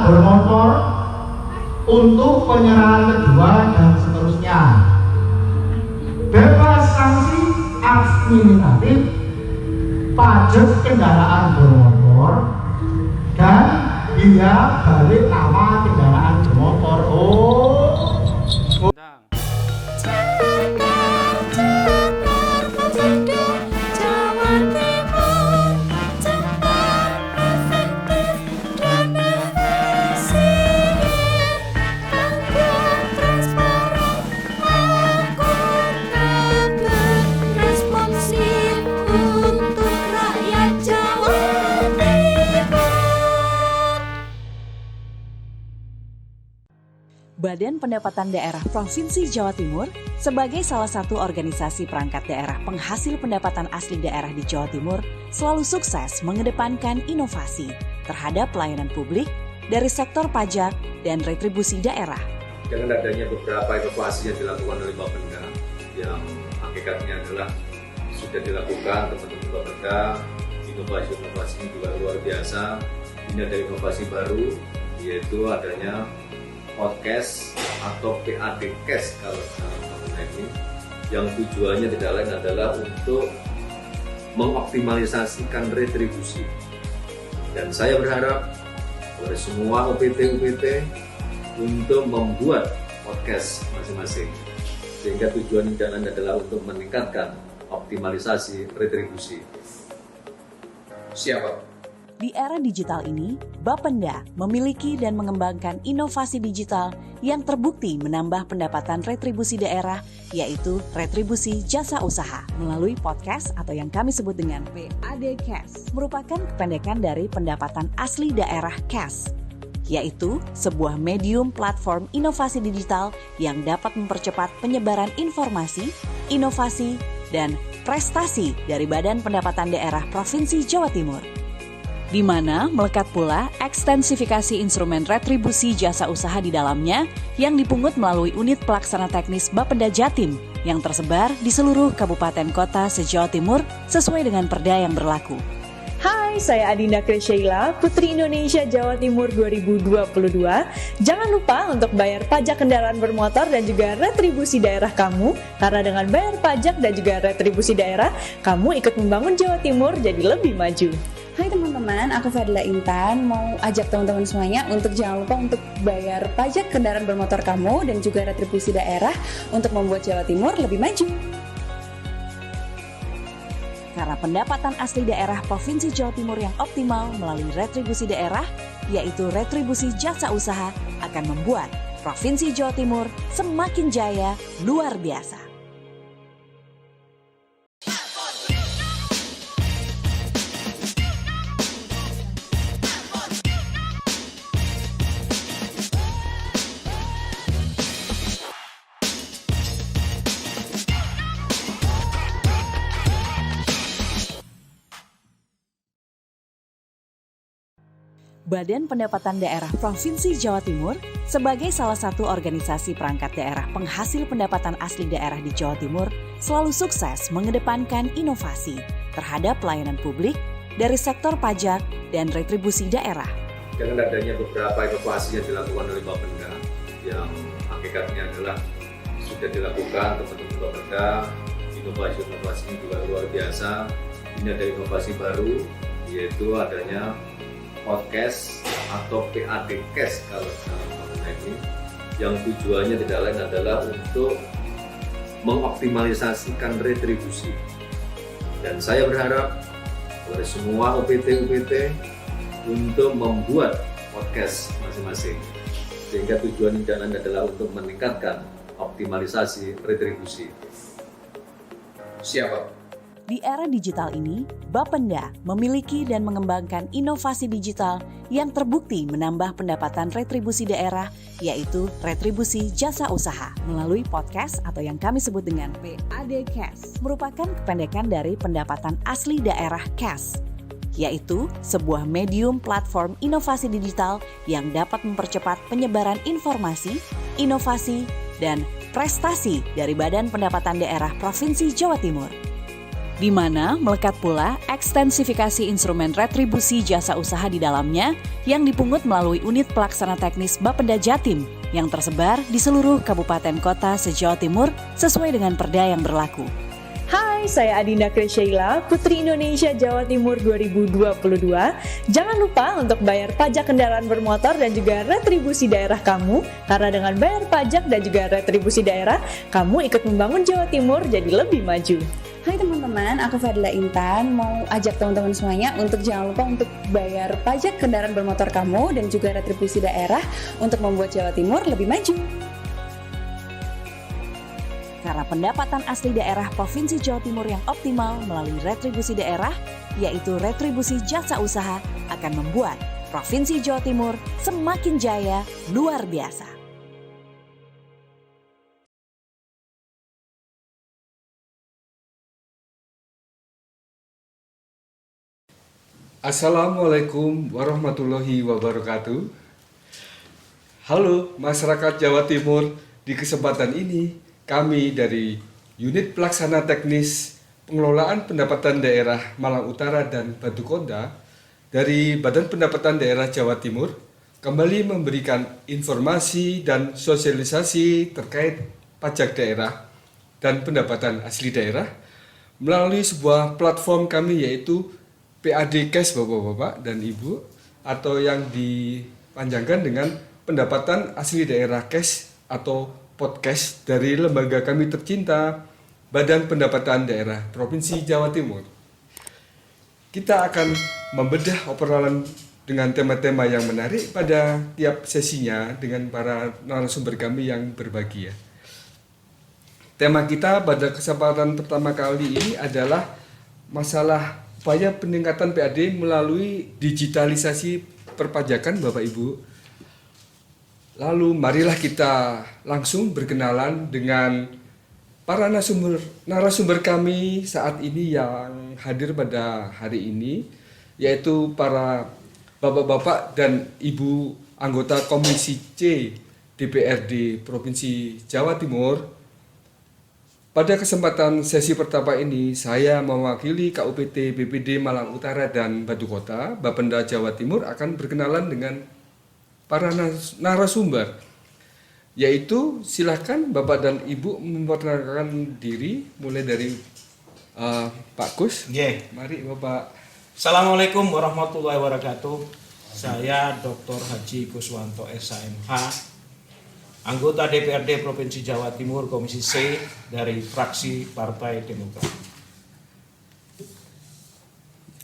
bermotor untuk penyerahan kedua dan seterusnya. Bebas sanksi administratif pajak kendaraan bermotor dan biaya balik nama kendaraan bermotor. Badan Pendapatan Daerah Provinsi Jawa Timur sebagai salah satu organisasi perangkat daerah penghasil pendapatan asli daerah di Jawa Timur selalu sukses mengedepankan inovasi terhadap pelayanan publik dari sektor pajak dan retribusi daerah. Dengan adanya beberapa inovasi yang dilakukan oleh Bapenda yang hakikatnya adalah sudah dilakukan teman-teman Bapenda, inovasi ini juga luar biasa. Ini ada inovasi baru, yaitu adanya podcast atau PADcast kalau dalam ini, yang tujuannya tidak lain adalah untuk mengoptimalisasikan retribusi. Dan saya berharap kepada semua UPT untuk membuat podcast masing-masing, sehingga tujuan yang adalah untuk meningkatkan optimalisasi retribusi. Siapa? Di era digital ini, Bapenda memiliki dan mengembangkan inovasi digital yang terbukti menambah pendapatan retribusi daerah, yaitu retribusi jasa usaha melalui podcast atau yang kami sebut dengan PADcast, merupakan kependekan dari pendapatan asli daerah cash, yaitu sebuah medium platform inovasi digital yang dapat mempercepat penyebaran informasi, inovasi, dan prestasi dari Badan Pendapatan Daerah Provinsi Jawa Timur, di mana melekat pula ekstensifikasi instrumen retribusi jasa usaha di dalamnya yang dipungut melalui unit pelaksana teknis Bapenda Jatim yang tersebar di seluruh kabupaten kota se-Jawa Timur sesuai dengan perda yang berlaku. Hai, saya Adinda Krisyaila, Putri Indonesia Jawa Timur 2022. Jangan lupa untuk bayar pajak kendaraan bermotor dan juga retribusi daerah kamu, karena dengan bayar pajak dan juga retribusi daerah, kamu ikut membangun Jawa Timur jadi lebih maju. Hai teman-teman, aku Fadila Intan, mau ajak teman-teman semuanya untuk jangan lupa untuk bayar pajak kendaraan bermotor kamu dan juga retribusi daerah untuk membuat Jawa Timur lebih maju. Karena pendapatan asli daerah Provinsi Jawa Timur yang optimal melalui retribusi daerah, yaitu retribusi jasa usaha, akan membuat Provinsi Jawa Timur semakin jaya luar biasa. Badan Pendapatan Daerah Provinsi Jawa Timur sebagai salah satu organisasi perangkat daerah penghasil pendapatan asli daerah di Jawa Timur selalu sukses mengedepankan inovasi terhadap pelayanan publik dari sektor pajak dan retribusi daerah. Dengan adanya beberapa inovasi yang dilakukan oleh Bapenda yang hakikatnya adalah sudah dilakukan teman-teman Bapenda, inovasi ini juga luar biasa. Ini ada inovasi baru, yaitu adanya podcast atau PADcast kalau dalam ini, yang tujuannya tidak lain adalah untuk mengoptimalisasikan retribusi. Dan saya berharap kepada semua UPT untuk membuat podcast masing-masing, sehingga tujuan yang adalah untuk meningkatkan optimalisasi retribusi. Siapa? Di era digital ini, Bapenda memiliki dan mengembangkan inovasi digital yang terbukti menambah pendapatan retribusi daerah, yaitu retribusi jasa usaha melalui podcast atau yang kami sebut dengan PADcast, merupakan kependekan dari pendapatan asli daerah cash, yaitu sebuah medium platform inovasi digital yang dapat mempercepat penyebaran informasi, inovasi, dan prestasi dari Badan Pendapatan Daerah Provinsi Jawa Timur, di mana melekat pula ekstensifikasi instrumen retribusi jasa usaha di dalamnya yang dipungut melalui unit pelaksana teknis Bapenda Jatim yang tersebar di seluruh kabupaten kota se-Jawa Timur sesuai dengan perda yang berlaku. Hai, saya Adinda Krisyaila, Putri Indonesia Jawa Timur 2022. Jangan lupa untuk bayar pajak kendaraan bermotor dan juga retribusi daerah kamu, karena dengan bayar pajak dan juga retribusi daerah, kamu ikut membangun Jawa Timur jadi lebih maju. Hai teman-teman, aku Fadla Intan mau ajak teman-teman semuanya untuk jangan lupa untuk bayar pajak kendaraan bermotor kamu dan juga retribusi daerah untuk membuat Jawa Timur lebih maju. Karena pendapatan asli daerah Provinsi Jawa Timur yang optimal melalui retribusi daerah, yaitu retribusi jasa usaha, akan membuat Provinsi Jawa Timur semakin jaya luar biasa. Assalamualaikum warahmatullahi wabarakatuh. Halo masyarakat Jawa Timur, di kesempatan ini kami dari Unit Pelaksana Teknis Pengelolaan Pendapatan Daerah Malang Utara dan Batu Kota dari Badan Pendapatan Daerah Jawa Timur kembali memberikan informasi dan sosialisasi terkait pajak daerah dan pendapatan asli daerah melalui sebuah platform kami yaitu PAD Cash Bapak-Bapak dan Ibu, atau yang dipanjangkan dengan pendapatan asli daerah cash atau podcast dari lembaga kami tercinta, Badan Pendapatan Daerah Provinsi Jawa Timur. Kita akan membedah obrolan dengan tema-tema yang menarik pada tiap sesinya dengan para narasumber kami yang berbahagia. Tema kita pada kesempatan pertama kali ini adalah masalah upaya peningkatan PAD melalui digitalisasi perpajakan Bapak Ibu. Lalu marilah kita langsung berkenalan dengan para narasumber kami saat ini yang hadir pada hari ini, yaitu para Bapak-Bapak dan Ibu anggota Komisi C DPRD Provinsi Jawa Timur. Pada kesempatan sesi pertama ini, saya mewakili KUPT BPD Malang Utara dan Batu Kota, Bapenda Jawa Timur akan berkenalan dengan para narasumber, yaitu silakan Bapak dan Ibu memperkenalkan diri, mulai dari Pak Kus. Mari Bapak. Assalamualaikum warahmatullahi wabarakatuh. Saya Dr. Haji Kuswanto SHMH, anggota DPRD Provinsi Jawa Timur Komisi C dari fraksi Partai Demokrat.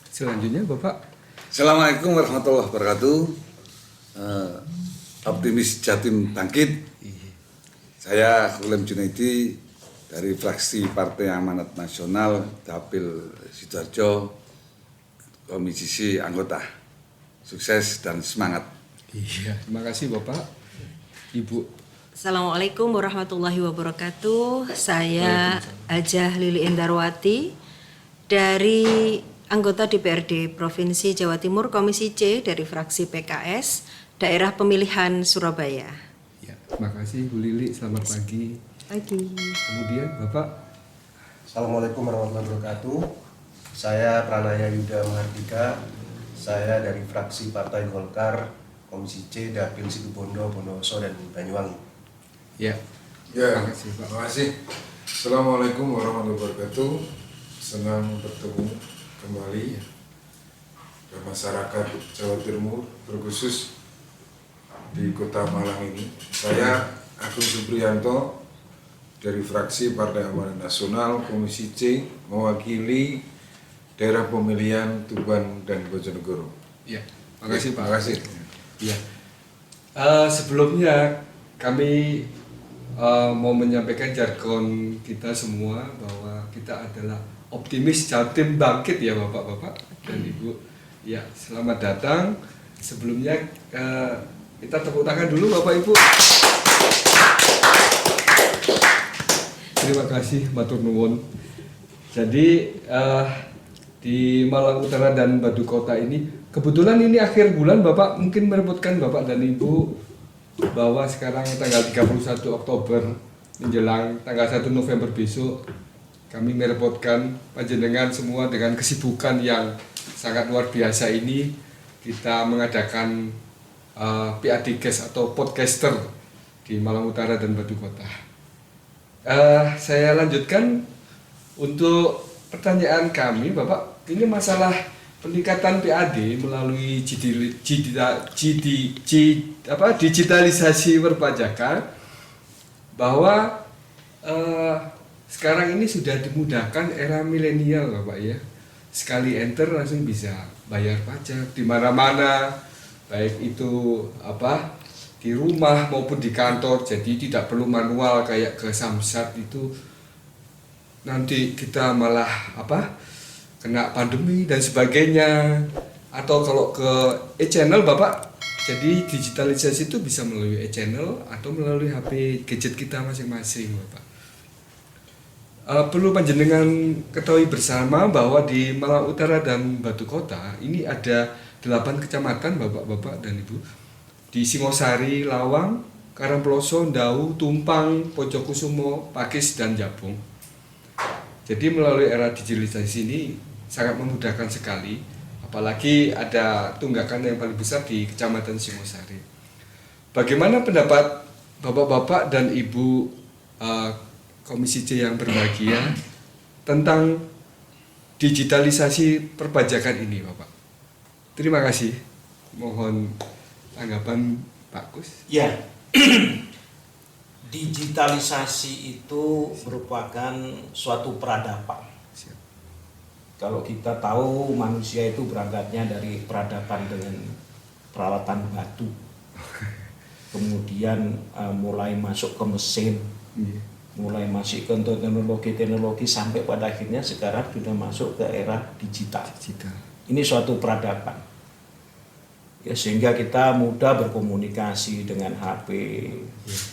Selanjutnya Bapak. Assalamualaikum warahmatullahi wabarakatuh. Optimis Jatim bangkit. Saya Khulem Junaidi dari fraksi Partai Amanat Nasional Dapil Sidoarjo, Komisi C anggota. Sukses dan semangat. Iya, terima kasih Bapak. Ibu. Assalamualaikum warahmatullahi wabarakatuh. Saya Hajah Lili Endarwati dari anggota DPRD Provinsi Jawa Timur Komisi C dari fraksi PKS Daerah Pemilihan Surabaya. Ya, terima kasih Bu Lili, selamat pagi. Pagi. Kemudian Bapak. Assalamualaikum warahmatullahi wabarakatuh. Saya Pranaya Yuda Mahardika. Saya dari fraksi Partai Golkar Komisi C Dapil Situbondo, Bondowoso dan Banyuwangi. Ya. Ya, terima kasih. Assalamualaikum warahmatullahi wabarakatuh. Senang bertemu kembali ke masyarakat Jawa Timur, terkhusus di Kota Malang ini. Saya Agung Supriyanto dari fraksi Partai Amanat Nasional Komisi C mewakili daerah pemilihan Tuban dan Bojonegoro. Ya, terima kasih Pak. Terima kasih. Ya. Sebelumnya kami mau menyampaikan jargon kita semua bahwa kita adalah optimis Jatim bangkit ya Bapak-Bapak dan Ibu. Ya, selamat datang. Sebelumnya kita tepuk tangan dulu Bapak Ibu. Terima kasih matur nuwun. Jadi di Malang Utara dan Batu Kota ini kebetulan ini akhir bulan Bapak, mungkin merepotkan Bapak dan Ibu bahwa sekarang tanggal 31 Oktober menjelang tanggal 1 November besok kami merepotkan panjenengan semua dengan kesibukan yang sangat luar biasa ini. Kita mengadakan PAD Guest atau podcaster di Malang Utara dan Batu Kota. Saya lanjutkan untuk pertanyaan kami, Bapak. Ini masalah peningkatan PAD melalui digitalisasi perpajakan, bahwa sekarang ini sudah dimudahkan era milenial, Bapak ya. Sekali enter langsung bisa bayar pajak di mana-mana, baik itu di rumah maupun di kantor. Jadi tidak perlu manual kayak ke Samsat itu, nanti kita malah kena pandemi dan sebagainya. Atau kalau ke e-channel, Bapak, jadi digitalisasi itu bisa melalui e-channel atau melalui HP gadget kita masing-masing, Bapak. Perlu panjenengan ketahui bersama bahwa di Malang Utara dan Batu Kota ini ada 8 kecamatan, Bapak-bapak dan Ibu, di Singosari, Lawang, Karangploso, Ndau, Tumpang, Pojokusumo, Pakis, dan Jabung. Jadi melalui era digitalisasi ini sangat memudahkan sekali, apalagi ada tunggakan yang paling besar di Kecamatan Singosari. Bagaimana pendapat Bapak-bapak dan Ibu Komisi C yang berbahagia tentang digitalisasi perpajakan ini, Bapak? Terima kasih. Mohon tanggapan Pak Kus. Ya, digitalisasi itu merupakan suatu peradaban. Kalau kita tahu manusia itu berangkatnya dari peradaban dengan peralatan batu, kemudian mulai masuk ke mesin, mulai masuk ke teknologi sampai pada akhirnya sekarang sudah masuk ke era digital. Ini suatu peradaban. Ya, sehingga kita mudah berkomunikasi dengan HP,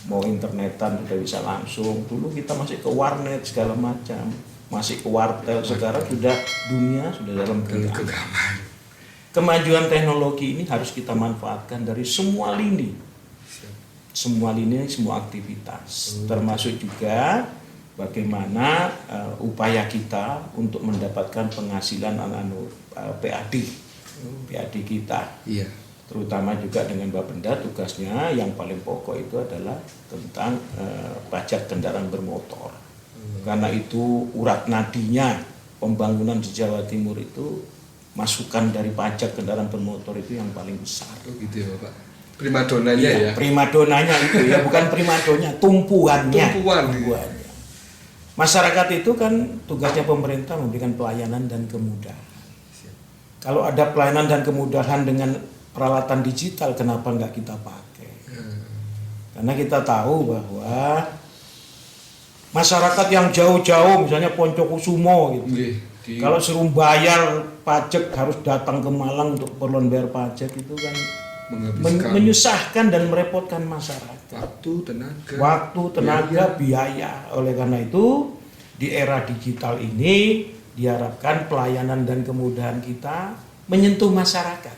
mau internetan sudah bisa langsung. Dulu kita masih ke warnet segala macam, masih ke wartel. Sekarang sudah dunia sudah dalam genggaman. Kemajuan teknologi ini harus kita manfaatkan dari semua lini. Semua aktivitas, termasuk juga bagaimana upaya kita untuk mendapatkan penghasilan PAD kita. Iya. Terutama juga dengan Bapenda, tugasnya yang paling pokok itu adalah tentang pajak kendaraan bermotor. Karena itu urat nadinya pembangunan di Jawa Timur itu, masukan dari pajak kendaraan bermotor itu yang paling besar. Gitu ya, Bapak. Primadonanya ya. Primadonanya itu ya, bukan primadonnya, tumpuannya. Masyarakat itu kan tugasnya pemerintah memberikan pelayanan dan kemudahan. Kalau ada pelayanan dan kemudahan dengan peralatan digital, kenapa nggak kita pakai? Karena kita tahu bahwa masyarakat yang jauh-jauh, misalnya Poncokusumo gitu, kalau suruh bayar pajak harus datang ke Malang untuk keperluan bayar pajak, itu kan menyusahkan dan merepotkan masyarakat. Waktu, tenaga, biaya. Oleh karena itu, di era digital ini diharapkan pelayanan dan kemudahan kita menyentuh masyarakat.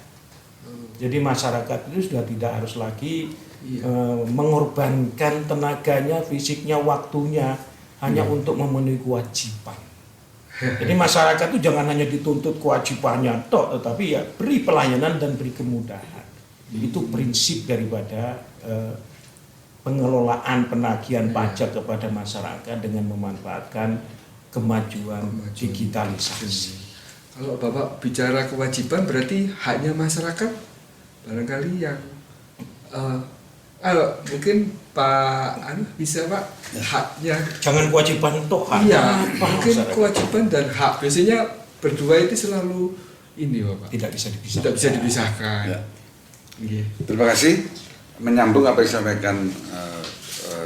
Jadi masyarakat itu sudah tidak harus lagi mengorbankan tenaganya, fisiknya, waktunya hanya untuk memenuhi kewajiban. Jadi masyarakat itu jangan hanya dituntut kewajibannya tok, tetapi ya beri pelayanan dan beri kemudahan. Itu prinsip daripada pengelolaan penagihan pajak kepada masyarakat dengan memanfaatkan kemajuan digitalisasi. Kalau Bapak bicara kewajiban berarti haknya masyarakat barangkali yang mungkin Pak bisa Pak haknya. Jangan kewajiban toh hak. Iya, mungkin kewajiban dan hak biasanya berdua itu selalu ini Bapak. Tidak bisa dipisahkan. Tidak bisa dipisahkan. Ya. Terima kasih. Menyambung apa yang disampaikan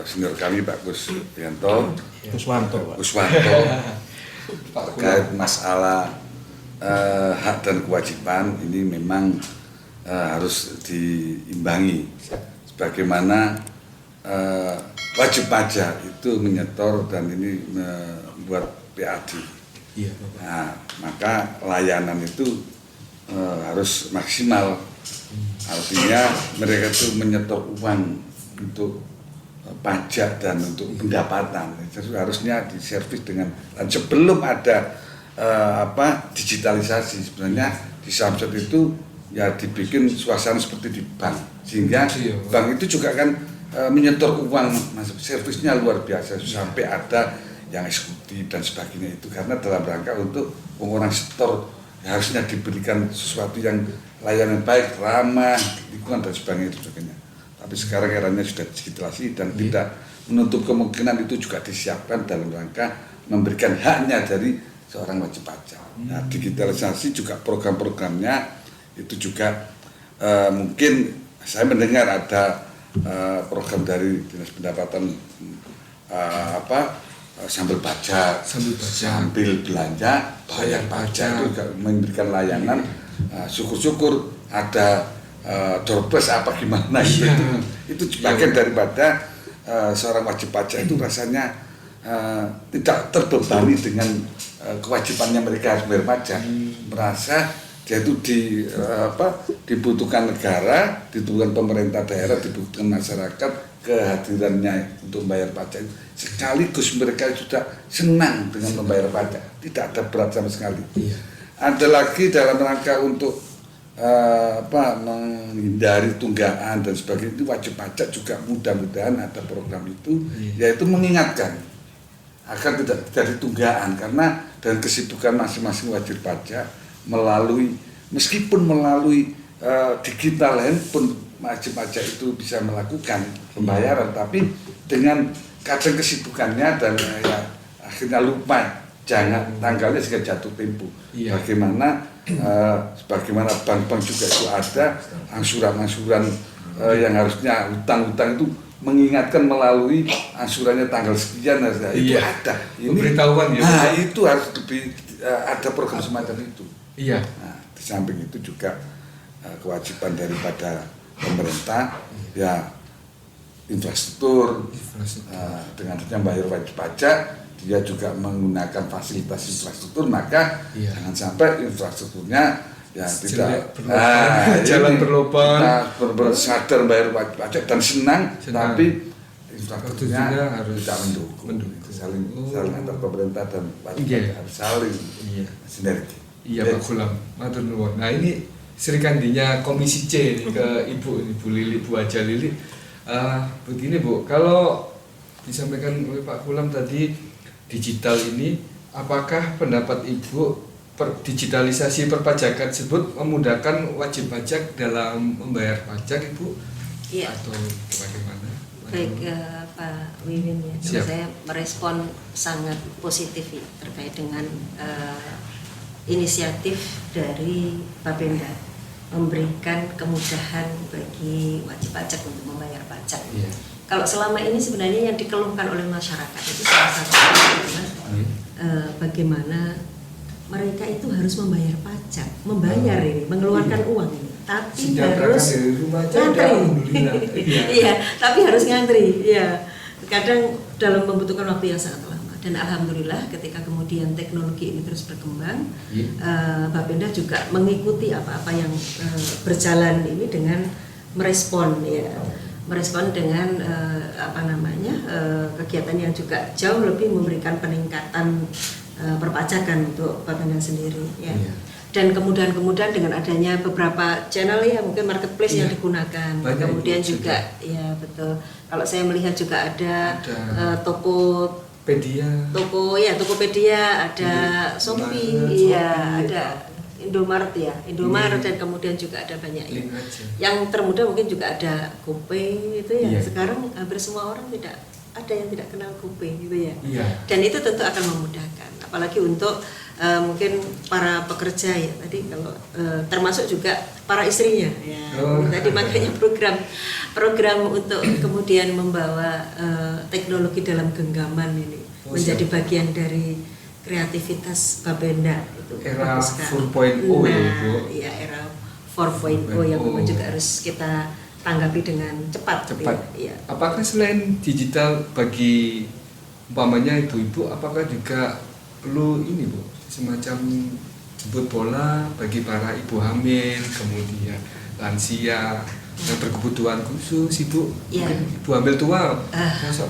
senior kami Pak Kuswanto terkait masalah hak dan kewajiban ini memang harus diimbangi. Sebagaimana wajib pajak itu menyetor dan ini membuat PAD. Iya, nah, maka layanan itu harus maksimal. Artinya mereka itu menyetor uang untuk pajak dan untuk pendapatan. Jadi harusnya diservis dengan, dan sebelum ada digitalisasi sebenarnya di Samsat itu ya dibikin suasana seperti di bank, sehingga bank itu juga kan menyetor uang, servisnya luar biasa sampai ada yang eksekutif dan sebagainya itu, karena dalam rangka untuk orang setor ya harusnya diberikan sesuatu yang layanan baik, ramah lingkungan dan sebagainya. Tapi sekarang eranya sudah digitalisasi dan tidak menutup kemungkinan itu juga disiapkan dalam rangka memberikan haknya dari seorang wajib pajak. Nah, digitalisasi juga program-programnya itu juga mungkin saya mendengar ada program dari Dinas Pendapatan sambil pajak, sambil belanja bayar pajak, itu juga memberikan layanan. Syukur-syukur ada doorpress apa gimana itu bagian daripada seorang wajib pajak itu rasanya tidak terbebani dengan kewajibannya mereka harus bayar pajak, merasa dia itu dibutuhkan negara, dibutuhkan pemerintah daerah, dibutuhkan masyarakat, kehadirannya untuk membayar pajak. Sekaligus mereka sudah senang dengan membayar pajak, tidak ada berat sama sekali. Ada lagi dalam rangka untuk menghindari tunggakan dan sebagainya, itu wajib pajak juga mudah-mudahan ada program itu, yaitu mengingatkan agar tidak terjadi tunggakan, karena dengan kesibukan masing-masing wajib pajak meskipun melalui digital handphone wajib pajak itu bisa melakukan pembayaran, tapi dengan kadang kesibukannya dan akhirnya lupa jangan tanggalnya sehingga jatuh tempo. Bagaimana sebagaimana bank-bank juga itu ada angsuran-angsuran yang harusnya hutang-hutang itu mengingatkan melalui angsurannya tanggal sekian, itu ada. Ini pemberitahuan ya. Nah, itu harus lebih ada program semacam itu. Nah, di samping itu juga kewajiban daripada pemerintah ya infrastruktur, dengan adanya bayar wajib pajak dia juga menggunakan fasilitas infrastruktur, maka jangan sampai infrastrukturnya ya tidak jalan berlubang, sadar bayar wajib pajak dan senang. Tapi infrastrukturnya harus tidak mendukung. Saling antar pemerintah dan wajib pajak harus saling sinergi. Pak Gulam, matur nuwun. Nah, ini serikandinya Komisi C ke Ibu Lili, Bu Aja Lili. Begini Bu, kalau disampaikan oleh Pak Gulam tadi digital ini, apakah pendapat Ibu digitalisasi perpajakan tersebut memudahkan wajib pajak dalam membayar pajak, Ibu? Iya. Atau bagaimana? Baik Pak Wiwin ya, saya merespon sangat positif ya, terkait dengan inisiatif dari Bapenda memberikan kemudahan bagi wajib pajak untuk membayar pajak. Kalau selama ini sebenarnya yang dikeluhkan oleh masyarakat itu salah satunya adalah bagaimana mereka itu harus membayar pajak, membayar ini, mengeluarkan uang ini, tapi harus ngantri. Iya, tapi harus ngantri. Iya, kadang dalam membutuhkan waktu yang sangat lama. Dan alhamdulillah ketika kemudian teknologi ini terus berkembang, Bapenda juga mengikuti apa-apa yang berjalan ini dengan merespon dengan kegiatan yang juga jauh lebih memberikan peningkatan perpajakan untuk Bapenda sendiri ya. Dan kemudahan-kemudahan dengan adanya beberapa channel ya, mungkin marketplace yang digunakan. Kemudian juga ya betul. Kalau saya melihat juga ada Tokopedia, ada Shopee, ada Indomaret dan kemudian juga ada banyak yang termudah, mungkin juga ada GoPay itu ya. Sekarang hampir semua orang tidak ada yang tidak kenal GoPay gitu ya. Dan itu tentu akan memudahkan, apalagi untuk mungkin para pekerja ya tadi, kalau termasuk juga para istrinya ya. Tadi makanya program untuk kemudian membawa teknologi dalam genggaman ini menjadi bagian dari kreativitas Bapenda itu. Era 4.0 ya, era 4.0 yang memang juga harus kita tanggapi dengan cepat. Ya. Apakah selain digital bagi umpamanya ibu-ibu, apakah juga perlu ini Bu, semacam jemput bola bagi para ibu hamil, kemudian lansia, yang berkebutuhan khusus, Ibu, Iya. mungkin Ibu hamil tua, masuk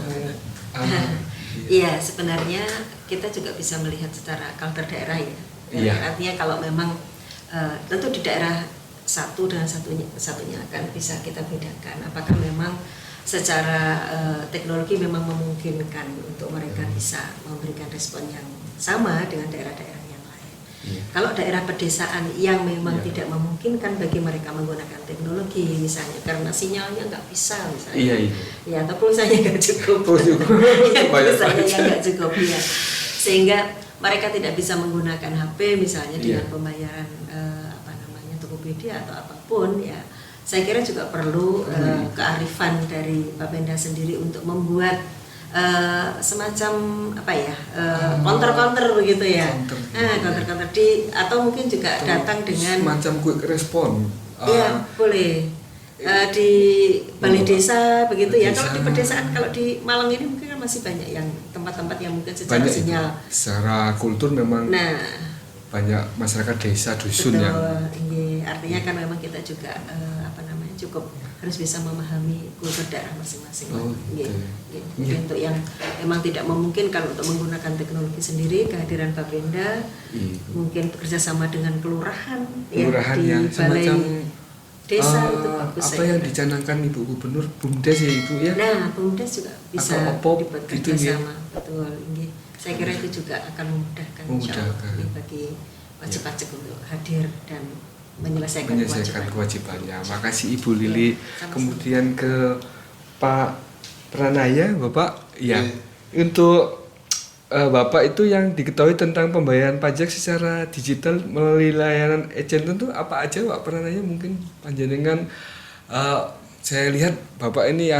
Iya, sebenarnya kita juga bisa melihat secara culture daerah ya. Iya. Artinya kalau memang tentu di daerah satu dengan satunya akan bisa kita bedakan. Apakah memang secara teknologi memang memungkinkan untuk mereka bisa memberikan respon yang sama dengan daerah-daerah yang lain. Iya. Kalau daerah pedesaan yang memang Iya. tidak memungkinkan bagi mereka menggunakan teknologi, misalnya karena sinyalnya nggak bisa misalnya. Iya, iya. Ya, atau pulsanya nggak cukup. Pulsanya yang nggak cukup ya. Sehingga mereka tidak bisa menggunakan HP misalnya dengan Iya. pembayaran Tokopedia atau apapun ya. Saya kira juga perlu kearifan dari Bapenda sendiri untuk membuat semacam apa ya counter begitu ya. Counter di atau mungkin juga datang dengan semacam quick respon. Iya, boleh. Di balai desa begitu ya. Kalau di pedesaan, kalau di Malang ini mungkin kan masih banyak yang tempat-tempat yang mungkin secara Banyak sinyal. Secara kultur memang banyak masyarakat desa dusun betul, yang artinya kan memang kita juga cukup harus bisa memahami kultur daerah masing-masing. Untuk yang memang tidak memungkinkan untuk menggunakan teknologi sendiri, kehadiran Bapenda mungkin bekerjasama dengan kelurahan yang di balai semacam desa itu bagus. Apa yang dicanangkan Ibu Gubernur BUMDes ya Ibu ya? Nah, BUMDes juga bisa dibuat gitu, kerjasama, betul. Saya kira itu juga akan memudahkan bagi wajib pajak untuk hadir dan menyelesaikan kewajibannya. Makasih Ibu Lili. Kemudian ke Pak Pranaya, Bapak. Ya, untuk Bapak itu yang diketahui tentang pembayaran pajak secara digital melalui layanan e-Centun itu apa aja, Pak Pranaya? Mungkin panjenengan saya lihat Bapak ini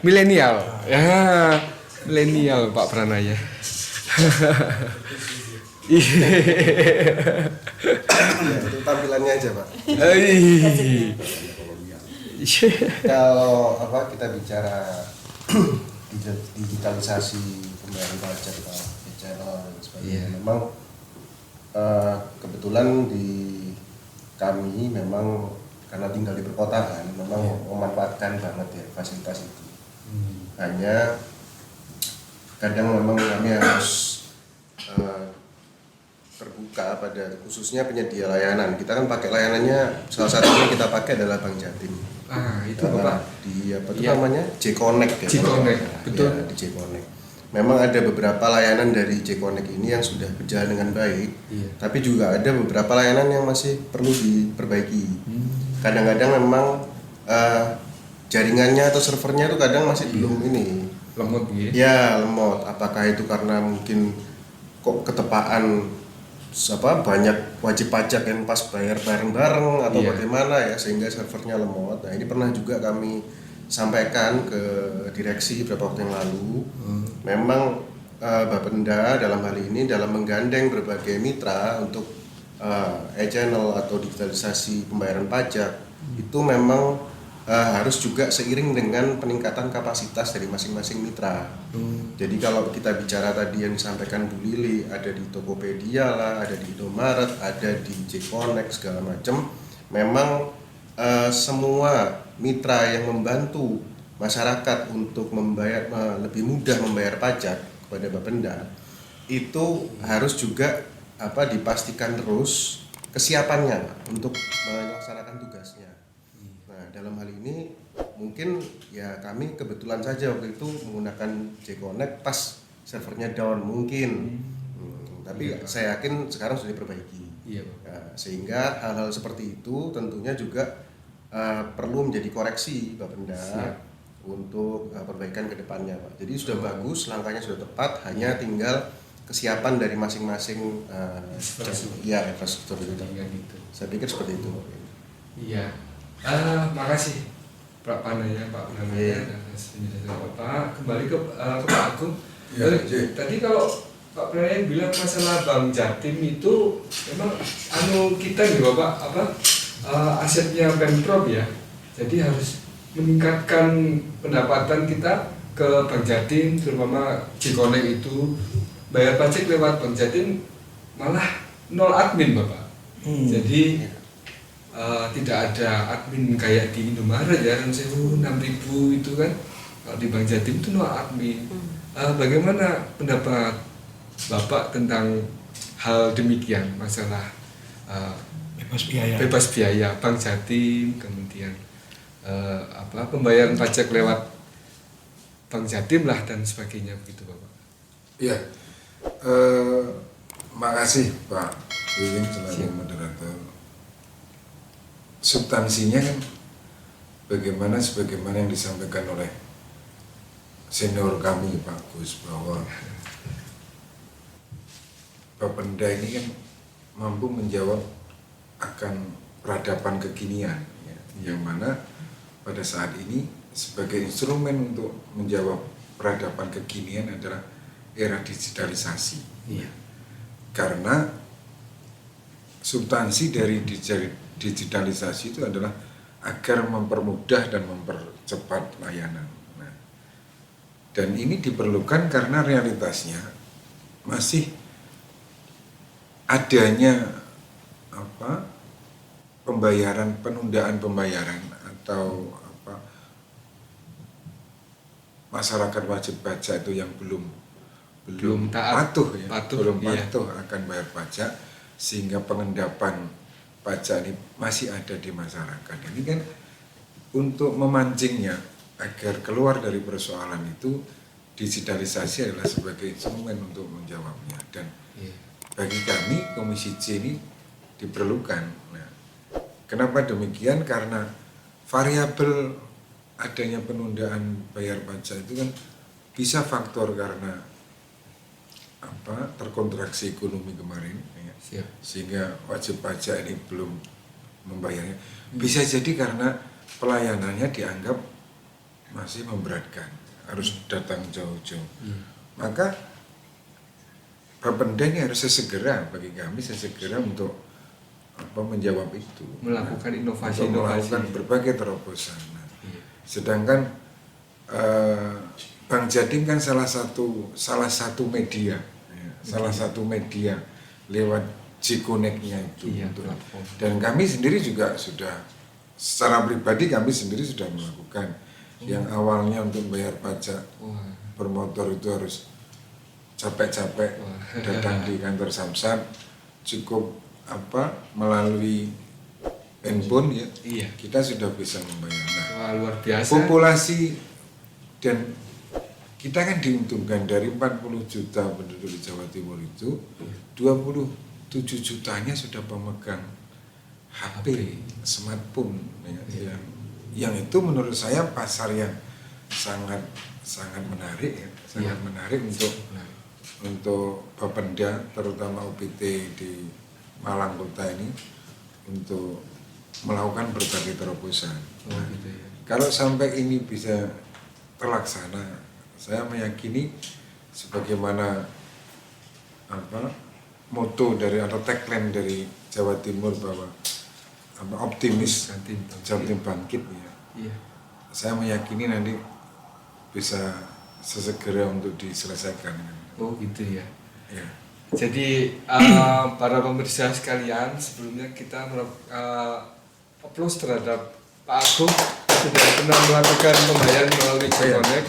milenial. Ya, milenial Pak Pranaya. Itu tampilannya aja Pak. Kalau kita bicara digitalisasi pembayaran pajak Pak, e-channel dan sebagainya, memang kebetulan di kami memang karena tinggal di perkotaan memang memanfaatkan banget ya fasilitas itu. Hanya kadang memang kami harus terbuka pada khususnya penyedia layanan. Kita kan pakai layanannya, salah satunya kita pakai adalah Bank Jatim. Itu Bapak di apa itu namanya? J-Connect ya. J-Connect, betul. Ya, di J-Connect. Memang ada beberapa layanan dari J-Connect ini yang sudah berjalan dengan baik. Tapi juga ada beberapa layanan yang masih perlu diperbaiki. Kadang-kadang memang jaringannya atau servernya itu kadang masih belum ini. Lemot ya? Ya, lemot. Apakah itu karena mungkin kok ketepaan banyak wajib pajak yang pas bayar bareng-bareng atau bagaimana ya sehingga servernya lemot. Nah, ini pernah juga kami sampaikan ke direksi beberapa waktu yang lalu. Memang Bapenda dalam hal ini dalam menggandeng berbagai mitra untuk e-channel atau digitalisasi pembayaran pajak itu memang harus juga seiring dengan peningkatan kapasitas dari masing-masing mitra. Jadi kalau kita bicara tadi yang disampaikan Bu Lili, ada di Tokopedia lah, ada di Indomaret, ada di J-Connect segala macam. Memang semua mitra yang membantu masyarakat untuk membayar lebih mudah membayar pajak kepada Bapenda itu harus juga dipastikan terus kesiapannya untuk melaksanakan tugasnya. Nah, dalam hal ini mungkin ya kami kebetulan saja waktu itu menggunakan J-Connect pas servernya down mungkin. Tapi saya yakin sekarang sudah diperbaiki. Sehingga hal-hal seperti itu tentunya juga perlu menjadi koreksi Bapenda untuk perbaikan ke depannya, Pak. Jadi sudah bagus, langkahnya sudah tepat, hanya tinggal kesiapan dari masing-masing infrastruktur gitu. Saya pikir seperti itu. Iya. Makasih Pak Pranaya, Pak Pranaya dan penjelasan Bapak. Kembali ke Pak Agung. Tadi kalau Pak Pranaya bilang masalah Bank Jatim itu memang kita nih Bapak asetnya Pemprov ya. Jadi harus meningkatkan pendapatan kita ke Bank Jatim, terutama J-Connect itu bayar pajak lewat Bank Jatim malah nol admin Bapak. Jadi tidak ada admin kayak di Indomaret ya, kan 6.000 itu kan. Kalau di Bank Jatim itu no admin. Bagaimana pendapat Bapak tentang hal demikian, masalah bebas biaya Bank Jatim, kemudian pembayaran pajak lewat Bank Jatim lah dan sebagainya begitu Bapak? Iya, makasih Pak Wiwin selaku moderator. Substansinya kan sebagaimana yang disampaikan oleh senior kami Pak Gus, bahwa Bapenda ini kan mampu menjawab akan peradaban kekinian ya, yang mana pada saat ini sebagai instrumen untuk menjawab peradaban kekinian adalah era digitalisasi. Iya. Karena substansi dari digitalisasi itu adalah agar mempermudah dan mempercepat layanan. Nah, dan ini diperlukan karena realitasnya masih adanya penundaan pembayaran atau masyarakat wajib pajak itu yang belum patuh akan bayar pajak, sehingga pengendapan pajak ini masih ada di masyarakat. Ini kan untuk memancingnya agar keluar dari persoalan itu, digitalisasi adalah sebagai instrumen untuk menjawabnya. Dan bagi kami Komisi C ini diperlukan. Nah, kenapa demikian? Karena variabel adanya penundaan bayar pajak itu kan bisa faktor karena terkontraksi ekonomi kemarin ya, sehingga wajib pajak ini belum membayarnya. Bisa jadi karena pelayanannya dianggap masih memberatkan, harus datang jauh-jauh. Maka Bapenda ini harus sesegera, bagi kami sesegera untuk menjawab itu, melakukan inovasi, melakukan berbagai terobosan. Nah, sedangkan Bank Jatim kan salah satu media ya, salah satu media lewat J-Connect-nya itu. Dan kami sendiri juga sudah, secara pribadi kami sendiri sudah melakukan yang awalnya untuk bayar pajak bermotor itu harus capek-capek datang di kantor Samsat, cukup melalui handphone ya, kita sudah bisa membayar. Nah, luar biasa. Populasi dan kita kan diuntungkan dari 40 juta penduduk di Jawa Timur itu, 27 jutanya sudah pemegang HP, smartphone ya, yang itu menurut saya pasar yang sangat menarik ya, sangat menarik untuk Bapenda, terutama OPT di Malang Kota ini, untuk melakukan berbagai terobosan. Nah, kalau sampai ini bisa terlaksana, saya meyakini sebagaimana moto dari atau tagline dari Jawa Timur bahwa optimis Jawa Timur bangkit ya. Saya meyakini nanti bisa sesegera untuk diselesaikan. Oh gitu ya. Jadi para pemirsa sekalian, sebelumnya kita applause terhadap Pak Agung sudah pernah melakukan pembayaran melalui J-Connect.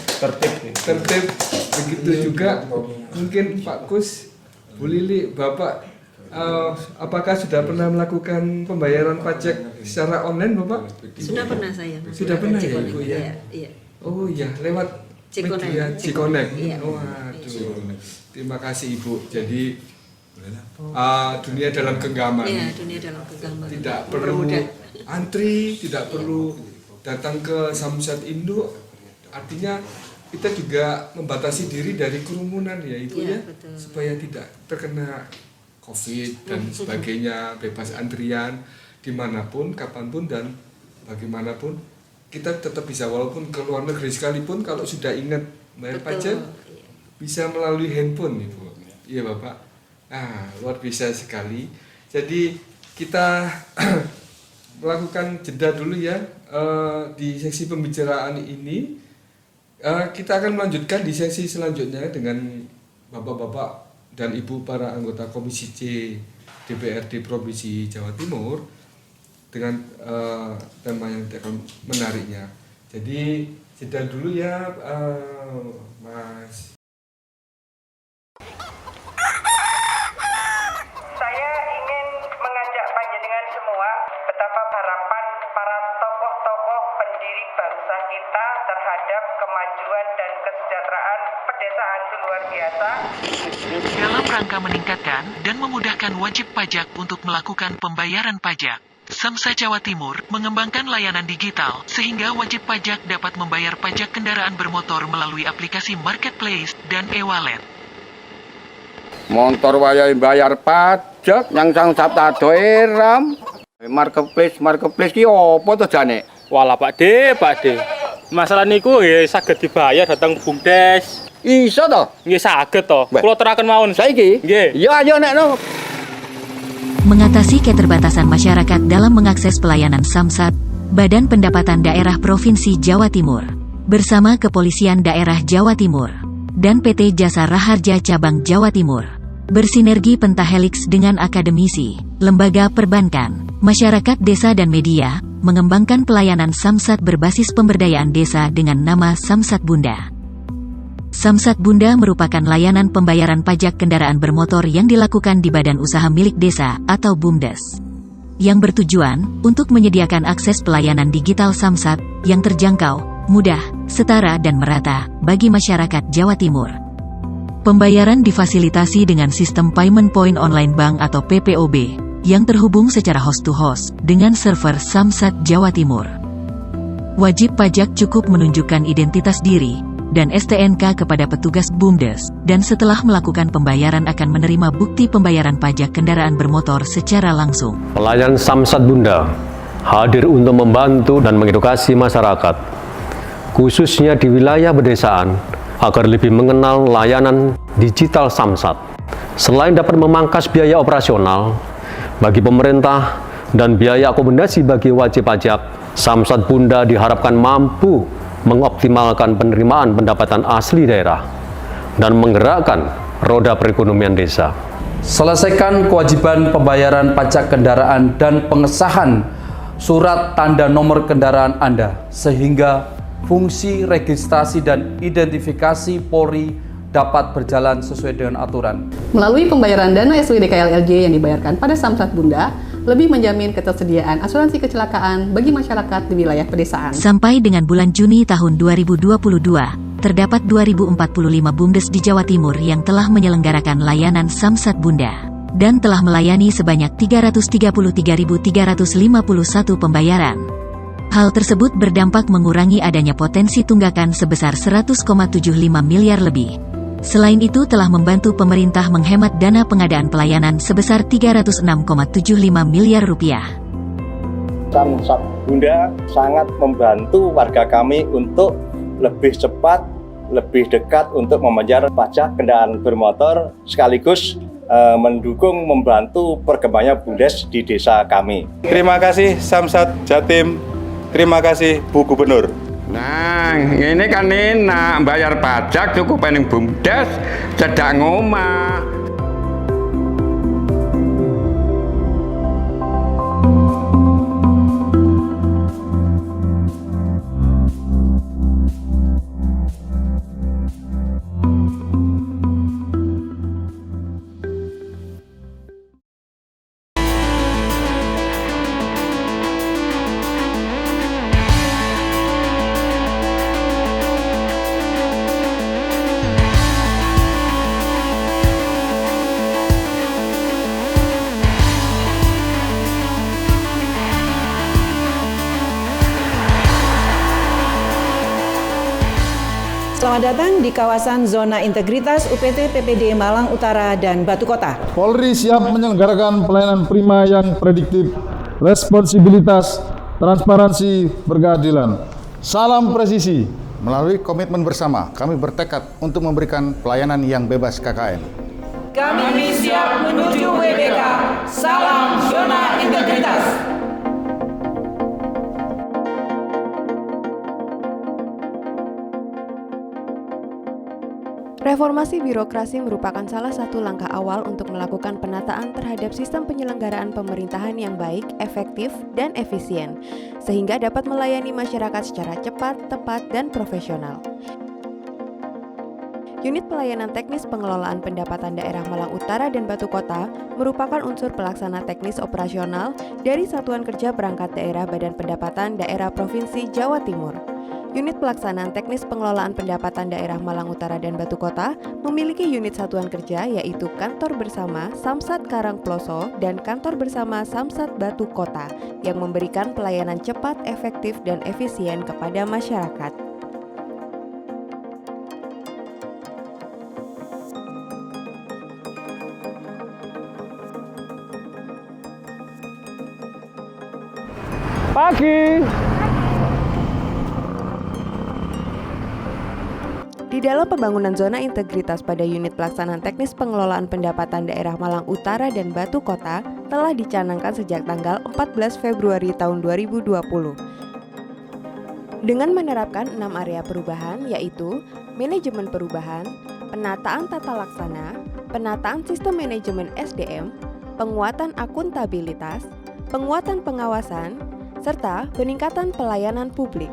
Tertib. Begitu juga mungkin Pak Kus, Bu Lili, Bapak, apakah sudah pernah melakukan pembayaran pajak secara online, Bapak? Sudah pernah saya. Sudah pernah ya, Ibu ya? Iya. Oh iya, lewat media J-Connect. Waduh, terima kasih Ibu. Jadi dunia dalam genggaman. Iya, dunia dalam genggaman. Tidak perlu antri, tidak perlu datang ke Samsat Indo. Artinya kita juga membatasi diri dari kerumunan ya Ibu ya, betul. Supaya tidak terkena COVID dan sebagainya, bebas antrian dimanapun, kapanpun dan bagaimanapun. Kita tetap bisa, walaupun ke luar negeri sekalipun, kalau sudah ingat bayar pajak bisa melalui handphone Ibu. Iya Bapak. Nah, luar biasa sekali. Jadi kita melakukan jeda dulu ya di sesi pembicaraan ini. Kita akan melanjutkan di sesi selanjutnya dengan Bapak-bapak dan Ibu para anggota Komisi C DPRD Provinsi Jawa Timur. dengan tema yang menariknya. Jadi jeda dulu ya, Mas. Saya ingin mengajak panjenengan semua betapa harapan para tokoh-tokoh pendiri bangsa kita terhadap kemajuan dan kesejahteraan pedesaan itu luar biasa. Dalam rangka meningkatkan dan memudahkan wajib pajak untuk melakukan pembayaran pajak, Samsat Jawa Timur mengembangkan layanan digital sehingga wajib pajak dapat membayar pajak kendaraan bermotor melalui aplikasi marketplace dan e-wallet. Motor wayahe bayar pajak yang Samsat ado eram. Marketplace ki opo to jane? Walah Pak De. Masalah niku nggih saged dibayar dateng BUMDes. Iso to? Nggih saged to. Kula teraken mawon. Saiki? Nggih. Ya ayo nekno. Mengatasi keterbatasan masyarakat dalam mengakses pelayanan Samsat, Badan Pendapatan Daerah Provinsi Jawa Timur, bersama Kepolisian Daerah Jawa Timur, dan PT Jasa Raharja Cabang Jawa Timur, bersinergi pentahelix dengan akademisi, lembaga perbankan, masyarakat desa dan media, mengembangkan pelayanan Samsat berbasis pemberdayaan desa dengan nama Samsat Bunda. Samsat Bunda merupakan layanan pembayaran pajak kendaraan bermotor yang dilakukan di Badan Usaha Milik Desa atau BUMDes, yang bertujuan untuk menyediakan akses pelayanan digital Samsat yang terjangkau, mudah, setara dan merata bagi masyarakat Jawa Timur. Pembayaran difasilitasi dengan sistem Payment Point Online Bank atau PPOB yang terhubung secara host-to-host dengan server Samsat Jawa Timur. Wajib pajak cukup menunjukkan identitas diri dan STNK kepada petugas BUMDes, dan setelah melakukan pembayaran akan menerima bukti pembayaran pajak kendaraan bermotor secara langsung. Pelayan Samsat Bunda hadir untuk membantu dan mengedukasi masyarakat, khususnya di wilayah pedesaan, agar lebih mengenal layanan digital Samsat. Selain dapat memangkas biaya operasional bagi pemerintah dan biaya akomodasi bagi wajib pajak, Samsat Bunda diharapkan mampu mengoptimalkan penerimaan pendapatan asli daerah dan menggerakkan roda perekonomian desa. Selesaikan kewajiban pembayaran pajak kendaraan dan pengesahan surat tanda nomor kendaraan Anda, sehingga fungsi registrasi dan identifikasi Polri dapat berjalan sesuai dengan aturan. Melalui pembayaran dana SWDKLLJ yang dibayarkan pada Samsat Bunda, lebih menjamin ketersediaan asuransi kecelakaan bagi masyarakat di wilayah pedesaan. Sampai dengan bulan Juni tahun 2022, terdapat 2045 BUMDes di Jawa Timur yang telah menyelenggarakan layanan Samsat Bunda, dan telah melayani sebanyak 333.351 pembayaran. Hal tersebut berdampak mengurangi adanya potensi tunggakan sebesar 100,75 miliar lebih. Selain itu telah membantu pemerintah menghemat dana pengadaan pelayanan sebesar 306,75 miliar rupiah. Samsat Bunda sangat membantu warga kami untuk lebih cepat, lebih dekat untuk membayar pajak kendaraan bermotor, sekaligus mendukung membantu perkembangannya BUMDes di desa kami. Terima kasih Samsat Jatim, terima kasih Bu Gubernur. Nah, ini kan enak, bayar pajak cukup ning BUMDes, cedak ngomah. Selamat datang di kawasan zona integritas UPT PPD Malang Utara dan Batu Kota. Polri siap menyelenggarakan pelayanan prima yang prediktif, responsibilitas, transparansi, berkeadilan. Salam presisi. Melalui komitmen bersama, kami bertekad untuk memberikan pelayanan yang bebas KKN. Kami siap menuju WBK. Salam zona integritas. Reformasi birokrasi merupakan salah satu langkah awal untuk melakukan penataan terhadap sistem penyelenggaraan pemerintahan yang baik, efektif, dan efisien, sehingga dapat melayani masyarakat secara cepat, tepat, dan profesional. Unit Pelayanan Teknis Pengelolaan Pendapatan Daerah Malang Utara dan Batu Kota merupakan unsur pelaksana teknis operasional dari Satuan Kerja Perangkat Daerah Badan Pendapatan Daerah Provinsi Jawa Timur. Unit Pelaksanaan Teknis Pengelolaan Pendapatan Daerah Malang Utara dan Batu Kota memiliki unit satuan kerja yaitu Kantor Bersama Samsat Karangploso dan Kantor Bersama Samsat Batu Kota yang memberikan pelayanan cepat, efektif, dan efisien kepada masyarakat. Pagi. Di dalam pembangunan zona integritas pada unit pelaksanaan teknis pengelolaan pendapatan daerah Malang Utara dan Batu Kota telah dicanangkan sejak tanggal 14 Februari tahun 2020. Dengan menerapkan 6 area perubahan yaitu manajemen perubahan, penataan tata laksana, penataan sistem manajemen SDM, penguatan akuntabilitas, penguatan pengawasan, serta peningkatan pelayanan publik.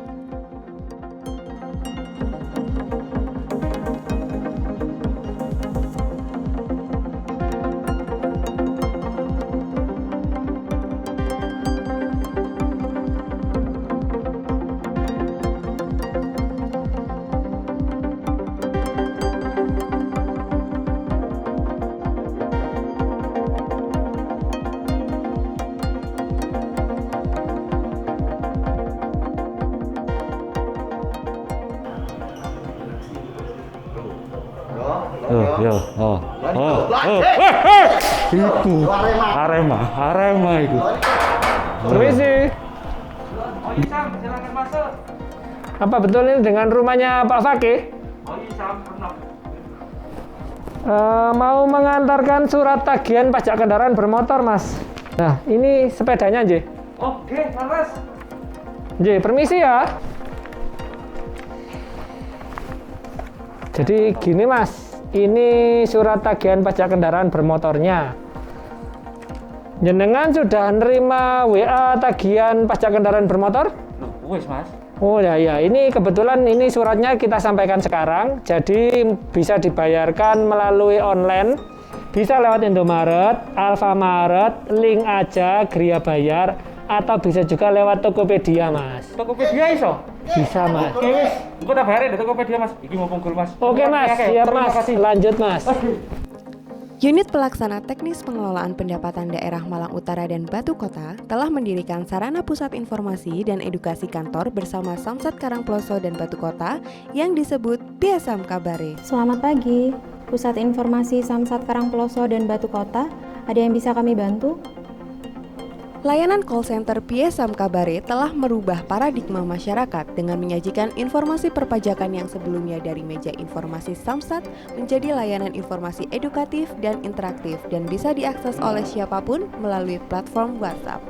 Itu Arema itu. Permisi. Silakan masuk. Apa betul ini dengan rumahnya Pak Fakih? Oh iya, pernah. Mau mengantarkan surat tagihan pajak kendaraan bermotor, Mas. Nah, ini sepedanya, Nje. Oke, Mas. Nje, permisi ya. Jadi gini, Mas. Ini surat tagihan pajak kendaraan bermotornya. Jenengan sudah nerima WA tagihan pajak kendaraan bermotor? Wes, Mas. Oh ya, ini kebetulan ini suratnya kita sampaikan sekarang. Jadi bisa dibayarkan melalui online. Bisa lewat Indomaret, Alfamaret, Link Aja, Gria Bayar, atau bisa juga lewat Tokopedia, Mas. Tokopedia iso? Bisa, Mas. Oke, wis. Engko tak bayarin di Tokopedia, Mas. Iki mau punggul, Mas. Oke, Mas. Siap, Mas. Lanjut, Mas. Unit Pelaksana Teknis Pengelolaan Pendapatan Daerah Malang Utara dan Batu Kota telah mendirikan sarana pusat informasi dan edukasi kantor bersama Samsat Karangploso dan Batu Kota yang disebut Piesam Kabare. Selamat pagi, Pusat Informasi Samsat Karangploso dan Batu Kota, ada yang bisa kami bantu? Layanan call center Piesam Kabare telah merubah paradigma masyarakat dengan menyajikan informasi perpajakan yang sebelumnya dari meja informasi Samsat menjadi layanan informasi edukatif dan interaktif dan bisa diakses oleh siapapun melalui platform WhatsApp.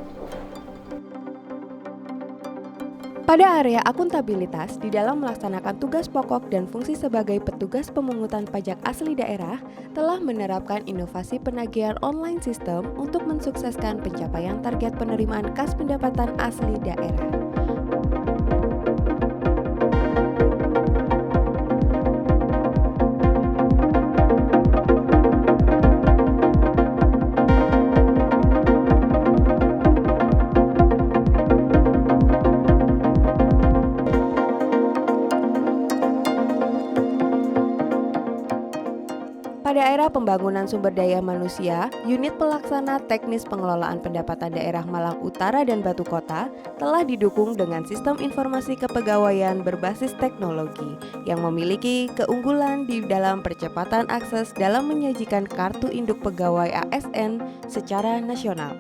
Pada area akuntabilitas, di dalam melaksanakan tugas pokok dan fungsi sebagai petugas pemungutan pajak asli daerah, telah menerapkan inovasi penagihan online sistem untuk mensukseskan pencapaian target penerimaan kas pendapatan asli daerah. Pada era pembangunan sumber daya manusia, Unit Pelaksana Teknis Pengelolaan Pendapatan Daerah Malang Utara dan Batu Kota telah didukung dengan sistem informasi kepegawaian berbasis teknologi yang memiliki keunggulan di dalam percepatan akses dalam menyajikan kartu induk pegawai ASN secara nasional.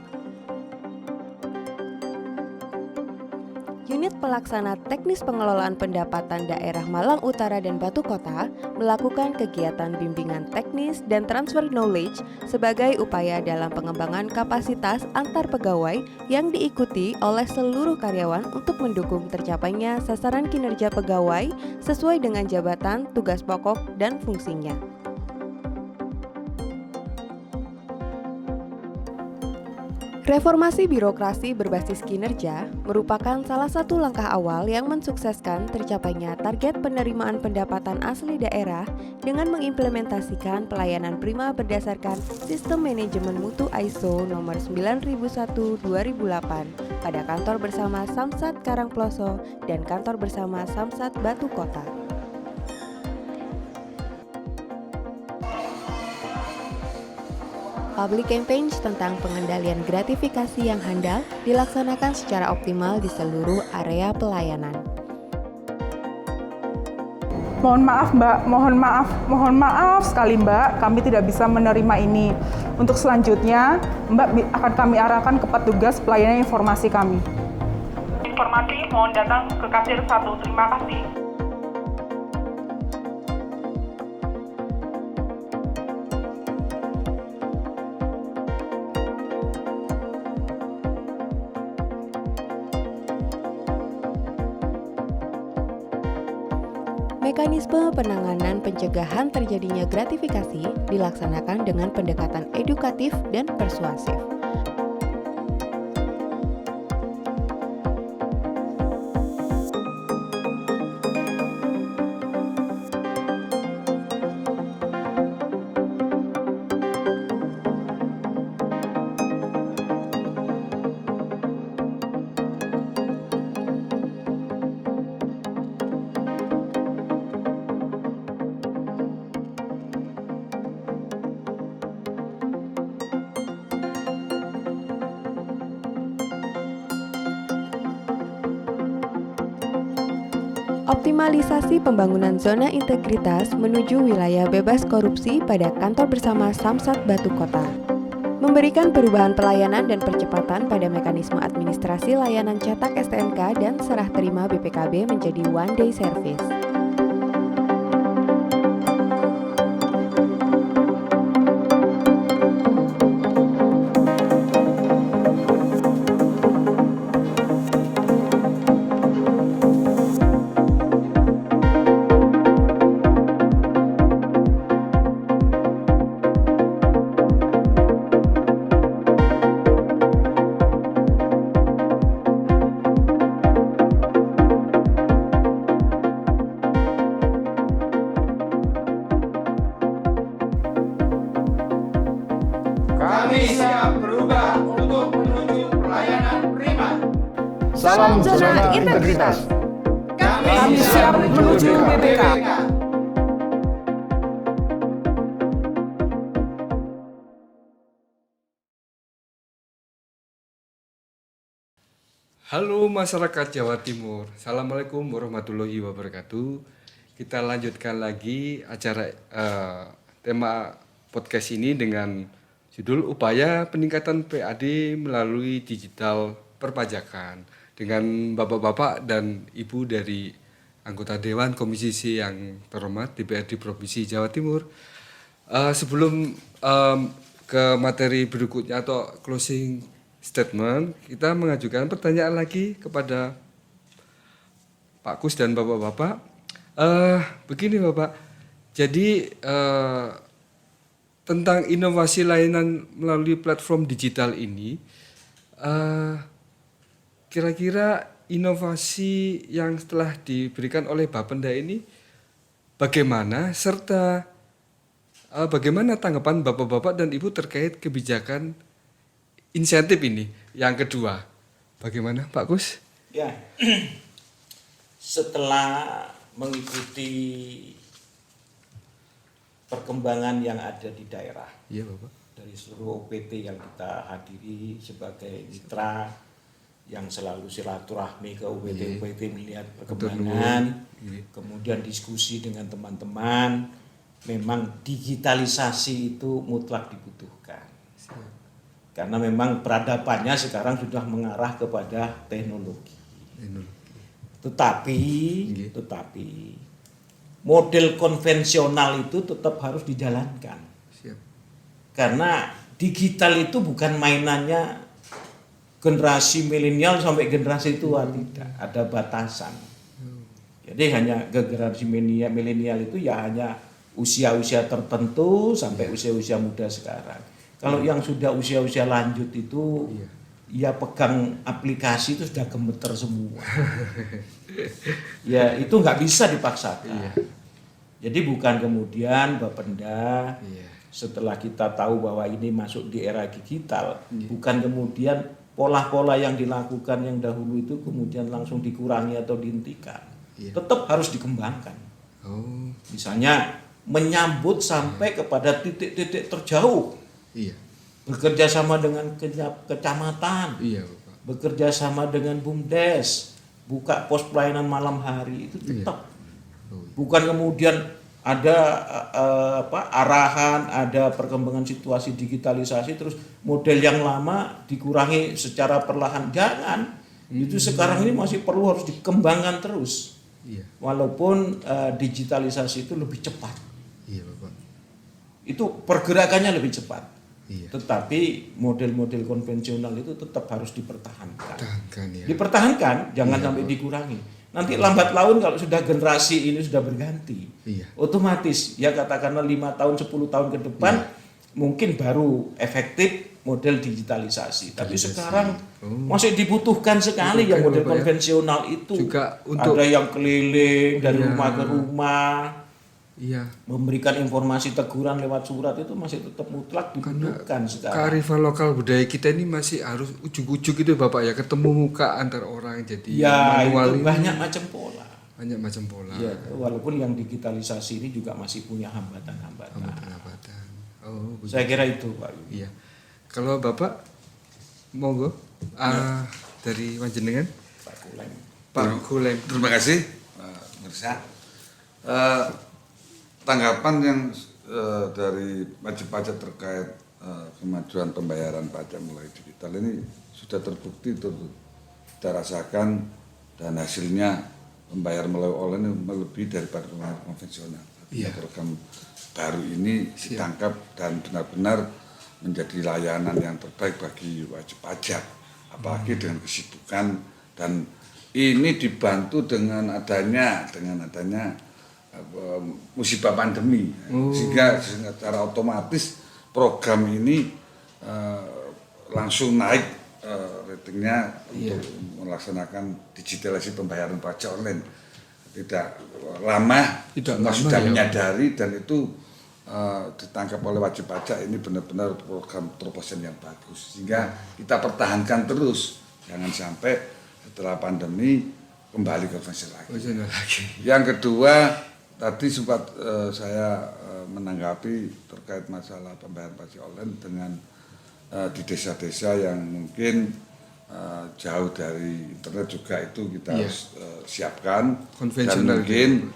Unit Pelaksana Teknis Pengelolaan Pendapatan Daerah Malang Utara dan Batu Kota melakukan kegiatan bimbingan teknis dan transfer knowledge sebagai upaya dalam pengembangan kapasitas antar pegawai yang diikuti oleh seluruh karyawan untuk mendukung tercapainya sasaran kinerja pegawai sesuai dengan jabatan, tugas pokok, dan fungsinya. Reformasi birokrasi berbasis kinerja merupakan salah satu langkah awal yang mensukseskan tercapainya target penerimaan pendapatan asli daerah dengan mengimplementasikan pelayanan prima berdasarkan Sistem Manajemen Mutu ISO nomor 9001/2008 pada kantor bersama Samsat Karangploso dan kantor bersama Samsat Batu Kota. Public campaign tentang pengendalian gratifikasi yang handal dilaksanakan secara optimal di seluruh area pelayanan. Mohon maaf Mbak, mohon maaf sekali Mbak, kami tidak bisa menerima ini. Untuk selanjutnya, Mbak akan kami arahkan ke petugas pelayanan informasi kami. Informasi mohon datang ke kasir 1. Terima kasih. Mekanisme penanganan pencegahan terjadinya gratifikasi dilaksanakan dengan pendekatan edukatif dan persuasif. Optimalisasi pembangunan zona integritas menuju wilayah bebas korupsi pada kantor bersama Samsat Batu Kota. Memberikan perubahan pelayanan dan percepatan pada mekanisme administrasi layanan cetak STNK dan serah terima BPKB menjadi one day service. Kami siap berubah untuk menuju pelayanan prima. Salam zona integritas. Kami siap menuju BPK. Halo masyarakat Jawa Timur, Assalamualaikum warahmatullahi wabarakatuh. Kita lanjutkan lagi acara tema podcast ini dengan judul Upaya Peningkatan PAD melalui Digital Perpajakan dengan Bapak-Bapak dan Ibu dari anggota Dewan Komisi C yang terhormat DPRD Provinsi Jawa Timur. Sebelum ke materi berikutnya atau closing statement, kita mengajukan pertanyaan lagi kepada Pak Kus dan Bapak-Bapak. Begini Bapak, jadi tentang inovasi layanan melalui platform digital ini, kira-kira inovasi yang telah diberikan oleh Bapenda ini bagaimana, serta bagaimana tanggapan Bapak-Bapak dan Ibu terkait kebijakan insentif ini? Yang kedua, bagaimana Pak Kus? Ya, setelah mengikuti perkembangan yang ada di daerah, iya, Bapak, dari seluruh OPT yang kita hadiri sebagai mitra yang selalu silaturahmi ke OPT-OPT melihat perkembangan, kemudian diskusi dengan teman-teman, memang digitalisasi itu mutlak dibutuhkan. Karena memang peradabannya sekarang sudah mengarah kepada teknologi. Tetapi model konvensional itu tetap harus dijalankan. Siap. Karena digital itu bukan mainannya generasi milenial sampai generasi tua, tidak, ada batasan. Jadi hanya generasi milenial itu ya hanya usia-usia tertentu sampai usia-usia muda sekarang. Kalau yang sudah usia-usia lanjut itu ya pegang aplikasi itu sudah gemeter semua. Ya itu nggak bisa dipaksakan. Jadi bukan kemudian Bapenda setelah kita tahu bahwa ini masuk di era digital, bukan kemudian pola-pola yang dilakukan yang dahulu itu kemudian langsung dikurangi atau dihentikan. Tetap harus dikembangkan. Misalnya menyambut sampai kepada titik-titik terjauh. Bekerja sama dengan kecamatan. Bekerja sama dengan BUMDes. Buka pos pelayanan malam hari itu tetap. Bukan kemudian ada arahan, ada perkembangan situasi digitalisasi terus model yang lama dikurangi secara perlahan. Jangan. Itu sekarang ini masih perlu harus dikembangkan terus. Walaupun digitalisasi itu lebih cepat. Itu pergerakannya lebih cepat. Tetapi model-model konvensional itu tetap harus dipertahankan. Dipertahankan, jangan sampai dikurangi. Nanti lambat laun kalau sudah generasi ini sudah berganti, otomatis ya katakanlah 5 tahun 10 tahun ke depan mungkin baru efektif model digitalisasi. Tapi sekarang masih dibutuhkan sekali yang model konvensional itu. Juga untuk ada yang keliling dari rumah ke rumah. Memberikan informasi teguran lewat surat itu masih tetap mutlak dibutuhkan sekarang. Kearifan lokal budaya kita ini masih harus ujuk-ujuk itu Bapak ya, ketemu muka antar orang jadi itu banyak macam pola. Banyak macam pola. Ya, walaupun yang digitalisasi ini juga masih punya hambatan-hambatan. Saya kira itu Pak. Iya. Kalau Bapak monggo dari Panjenengan Pak Kulem. Terima kasih Mirsa. Tanggapan yang dari wajib pajak terkait kemajuan pembayaran pajak melalui digital ini sudah terbukti kita rasakan dan hasilnya pembayar melalui online melebihi daripada pembayaran konvensional. Program baru ini ditangkap dan benar-benar menjadi layanan yang terbaik bagi wajib pajak, apalagi dengan kesibukan, dan ini dibantu dengan adanya musibah pandemi, sehingga secara otomatis program ini langsung naik ratingnya untuk melaksanakan digitalisasi pembayaran pajak online. Tidak lama sudah menyadari, dan itu ditangkap oleh wajib pajak. Ini benar-benar program terobosan yang bagus, sehingga kita pertahankan terus, jangan sampai setelah pandemi kembali ke konvensional lagi. Yang kedua, tadi sempat saya menanggapi terkait masalah pembayaran pajak online dengan di desa-desa yang mungkin jauh dari internet juga, itu kita harus siapkan. Dan mungkin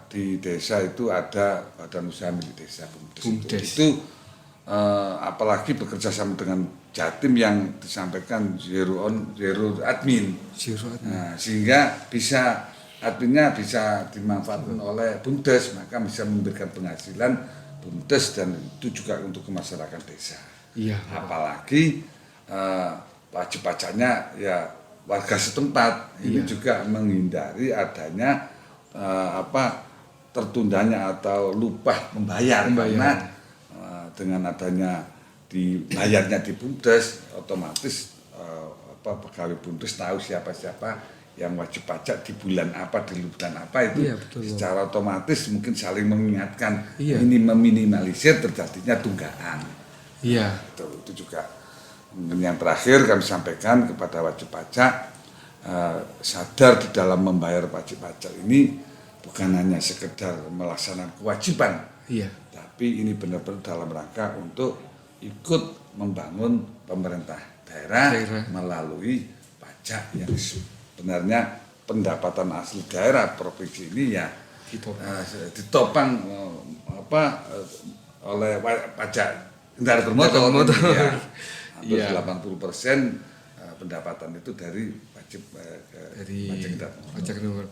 di desa itu ada badan usaha milik desa BUMDes. Itu apalagi bekerja sama dengan Jatim yang disampaikan zero admin. Sehingga adminnya bisa dimanfaatkan oleh BUMDes, maka bisa memberikan penghasilan BUMDes, dan itu juga untuk ke masyarakat desa. Apalagi wajib pajaknya ya warga setempat. Ini juga menghindari adanya tertundanya atau lupa membayar. Karena dengan adanya dibayarnya di BUMDes, otomatis pegawai BUMDes tahu siapa-siapa yang wajib pajak di bulan apa, di bulan apa, itu secara otomatis mungkin saling mengingatkan. Ini meminimalisir terjadinya tunggakan. Itu juga. Yang terakhir kami sampaikan kepada wajib pajak, sadar di dalam membayar wajib pajak ini bukan hanya sekedar melaksanakan kewajiban, tapi ini benar-benar dalam rangka untuk ikut membangun pemerintah daerah melalui pajak yang sebenarnya pendapatan asli daerah provinsi ini ya ditopang oleh pajak kendaraan bermotor. Hampir 80% pendapatan itu dari wajib dari pajak nomor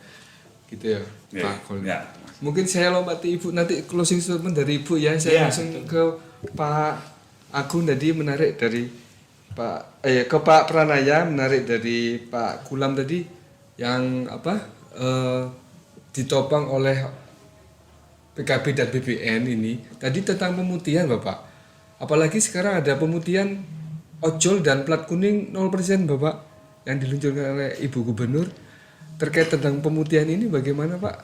gitu ya, ya, Pak Kol. ya. Mungkin saya lompati Ibu nanti closing statement dari Ibu ya. Saya langsung ke Pak Agung tadi, menarik dari ke Pak Pranaya, menarik dari Pak Kulam tadi yang ditopang oleh PKB dan BBN ini. Tadi tentang pemutihan Bapak. Apalagi sekarang ada pemutihan ojol dan plat kuning 0% Bapak yang diluncurkan oleh Ibu Gubernur. Terkait tentang pemutihan ini bagaimana Pak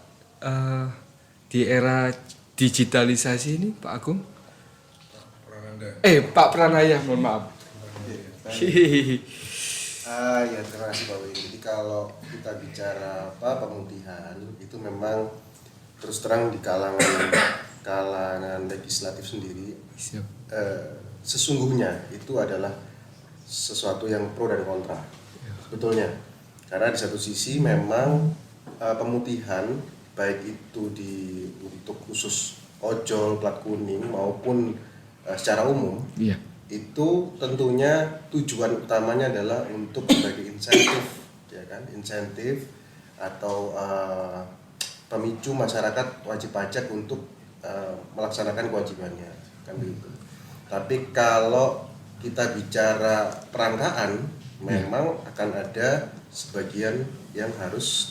di era digitalisasi ini Pak Agung? Pak Pranaya, mohon maaf. Ya terima kasih Pak Wi. Jadi kalau kita bicara pemutihan itu memang terus terang di kalangan legislatif sendiri sesungguhnya itu adalah sesuatu yang pro dan kontra sebetulnya. Karena di satu sisi memang pemutihan baik itu untuk khusus ojol, plat kuning maupun secara umum itu tentunya tujuan utamanya adalah untuk sebagai insentif, ya kan, insentif atau pemicu masyarakat wajib pajak untuk melaksanakan kewajibannya, kan begitu. Tapi kalau kita bicara perangkaan, memang akan ada sebagian yang harus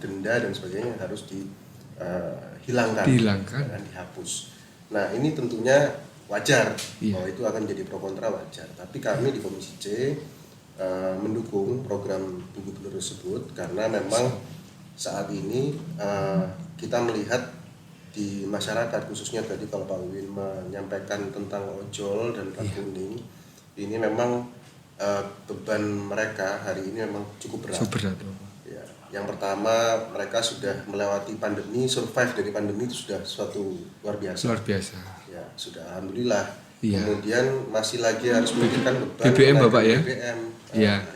denda dan sebagainya yang harus dihilangkan, dan dihapus. Nah ini tentunya wajar bahwa itu akan jadi pro kontra, wajar. Tapi kami di Komisi C mendukung program Bu Gubernur tersebut karena memang saat ini kita melihat di masyarakat, khususnya tadi kalau Pak Win menyampaikan tentang ojol dan plat kuning, ini memang beban mereka hari ini memang cukup berat. Ya, yang pertama mereka sudah melewati pandemi, survive dari pandemi itu sudah suatu luar biasa. Luar biasa. Ya, sudah alhamdulillah. Kemudian masih lagi harus memikirkan beban BBM Bapak ya. BBM.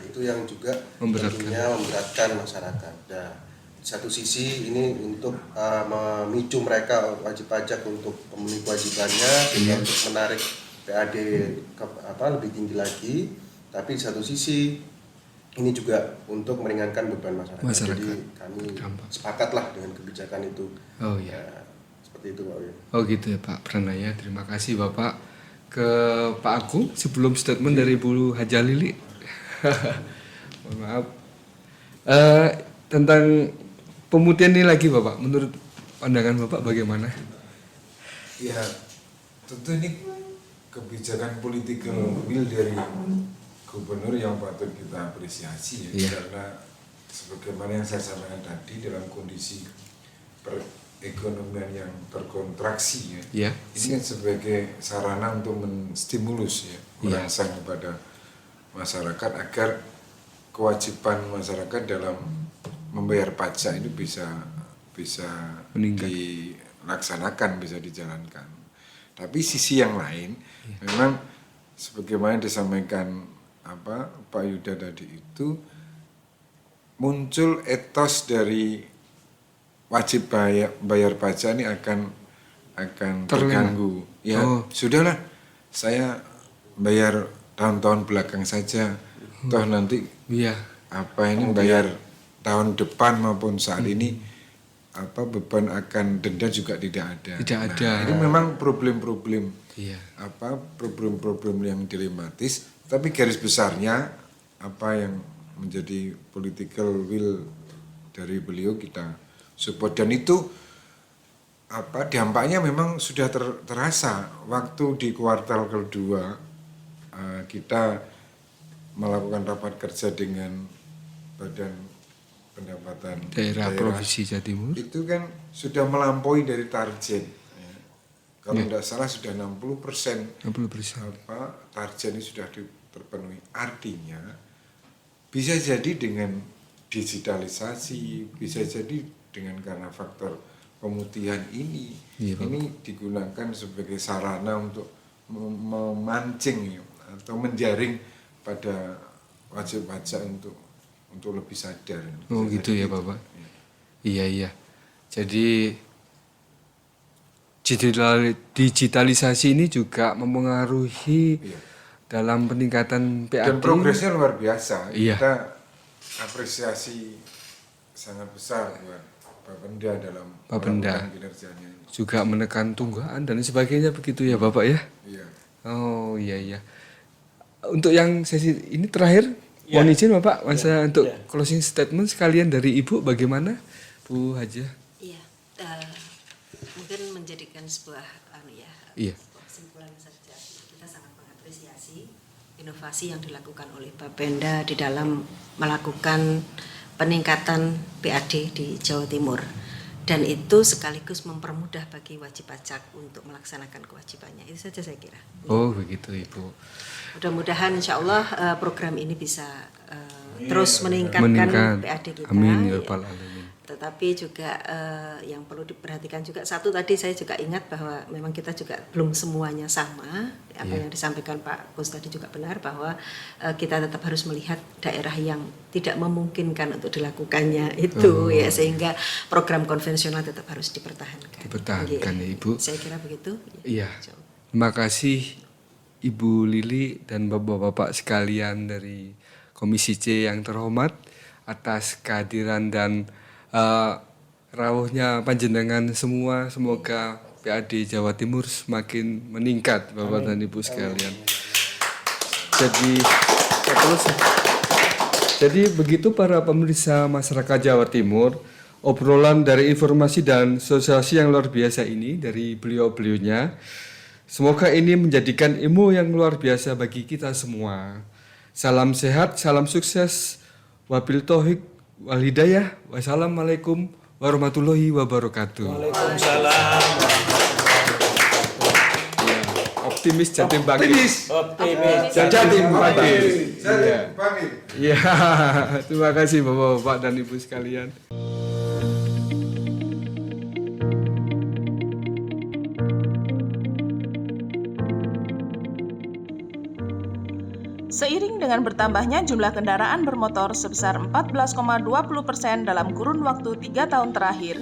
Itu yang juga tentunya memberatkan masyarakat. Nah, di satu sisi ini untuk memicu mereka wajib pajak untuk memenuhi kewajibannya, untuk menarik PAD lebih tinggi lagi. Tapi di satu sisi ini juga untuk meringankan beban masyarakat. Jadi kami sepakatlah dengan kebijakan itu. Oh ya. Seperti itu Pak Win. Oh gitu ya Pak Pranaya. Terima kasih Bapak. Ke Pak Agung sebelum statement dari Bu Haja Lili. Mohon maaf. Tentang pemutihan ini lagi Bapak, menurut pandangan Bapak bagaimana? Ya, tentu ini kebijakan political will dari Gubernur yang patut kita apresiasi ya, karena sebagaimana yang saya sampaikan tadi dalam kondisi perekonomian yang terkontraksi ini kan sebagai sarana untuk menstimulus merangsang kepada masyarakat agar kewajiban masyarakat dalam membayar pajak itu bisa dilaksanakan, bisa dijalankan. Tapi sisi yang lain memang sebagaimana disampaikan Pak Yuda tadi itu muncul etos dari wajib bayar pajak ini akan terganggu. Ya sudahlah, saya bayar tahun-tahun belakang saja, toh nanti bayar tahun depan maupun saat ini beban akan denda juga tidak ada. Ini memang problem-problem problem-problem yang dilematis. Tapi garis besarnya apa yang menjadi political will dari beliau kita support, dan itu dampaknya memang sudah terasa waktu di kuartal kedua kita melakukan rapat kerja dengan Badan Pendapatan Daerah Provinsi Jawa Timur. Itu kan sudah melampaui dari target. Kalau tidak salah sudah 60%. Target ini sudah terpenuhi. Artinya bisa jadi dengan digitalisasi, bisa jadi dengan karena faktor pemutihan ini digunakan sebagai sarana untuk memancing atau menjaring pada wajib pajak untuk lebih sadar. Oh gitu ya Bapak. Iya. Jadi digitalisasi ini juga mempengaruhi dalam peningkatan PAD. Dan progresnya luar biasa. Iya. Kita apresiasi sangat besar buat Bapenda dalam melakukan kinerjanya. Juga menekan tunggakan dan sebagainya begitu ya Bapak ya? Iya. Oh iya. Untuk yang sesi ini terakhir, mohon izin Bapak, untuk closing statement sekalian dari Ibu bagaimana Bu Hajah? Iya, mungkin menjadikan sebuah kesimpulan saja. Kita sangat mengapresiasi inovasi yang dilakukan oleh Bapenda di dalam melakukan peningkatan PAD di Jawa Timur, dan itu sekaligus mempermudah bagi wajib pajak untuk melaksanakan kewajibannya. Itu saja saya kira. Oh begitu Ibu. Mudah-mudahan insya Allah program ini bisa terus meningkatkan PAD kita. Amin ya Rabbal Alamin. Tetapi juga yang perlu diperhatikan juga, satu tadi saya juga ingat bahwa memang kita juga belum semuanya sama. Apa yang disampaikan Pak Gus tadi juga benar, bahwa kita tetap harus melihat daerah yang tidak memungkinkan untuk dilakukannya itu ya, sehingga program konvensional tetap harus dipertahankan. Dipertahankan ya Ibu. Saya kira begitu. Iya. Terima kasih Ibu Lili dan Bapak-bapak sekalian dari Komisi C yang terhormat atas kehadiran dan rawuhnya panjenengan semua. Semoga PAD Jawa Timur semakin meningkat Bapak dan Ibu sekalian. Jadi begitu para pemirsa masyarakat Jawa Timur, obrolan dari informasi dan sosialisasi yang luar biasa ini dari beliau-beliaunya. Semoga ini menjadikan ilmu yang luar biasa bagi kita semua. Salam sehat, salam sukses, wabil taufiq wal hidayah. Wassalamualaikum warahmatullahi wabarakatuh. Waalaikumsalam. Optimis Jatim bangkit. Optimis. Jatim bangkit. Jatim bangkit. Iya. Terima kasih Bapak-bapak dan Ibu sekalian. Seiring dengan bertambahnya jumlah kendaraan bermotor sebesar 14,20% dalam kurun waktu 3 tahun terakhir,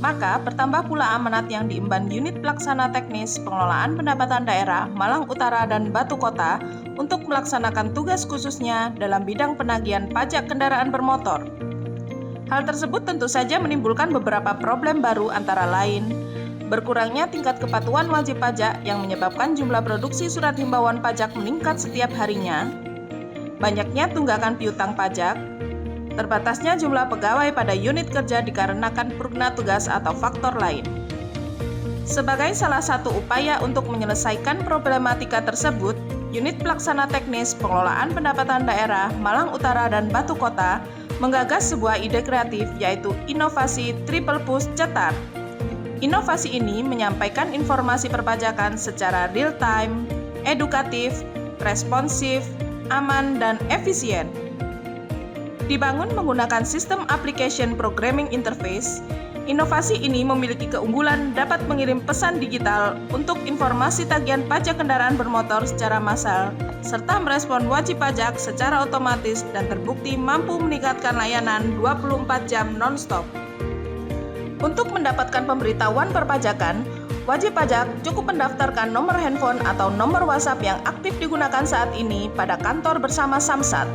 maka bertambah pula amanat yang diemban Unit Pelaksana Teknis Pengelolaan Pendapatan Daerah Malang Utara dan Batu Kota untuk melaksanakan tugas khususnya dalam bidang penagihan pajak kendaraan bermotor. Hal tersebut tentu saja menimbulkan beberapa problem baru, antara lain berkurangnya tingkat kepatuhan wajib pajak yang menyebabkan jumlah produksi surat himbauan pajak meningkat setiap harinya, banyaknya tunggakan piutang pajak, terbatasnya jumlah pegawai pada unit kerja dikarenakan purna tugas atau faktor lain. Sebagai salah satu upaya untuk menyelesaikan problematika tersebut, Unit Pelaksana Teknis Pengelolaan Pendapatan Daerah Malang Utara dan Batu Kota menggagas sebuah ide kreatif, yaitu inovasi Triple Push Cetar. Inovasi ini menyampaikan informasi perpajakan secara real-time, edukatif, responsif, aman, dan efisien. Dibangun menggunakan sistem application programming interface, inovasi ini memiliki keunggulan dapat mengirim pesan digital untuk informasi tagihan pajak kendaraan bermotor secara massal, serta merespon wajib pajak secara otomatis dan terbukti mampu meningkatkan layanan 24 jam non-stop. Untuk mendapatkan pemberitahuan perpajakan, wajib pajak cukup mendaftarkan nomor handphone atau nomor WhatsApp yang aktif digunakan saat ini pada kantor bersama Samsat.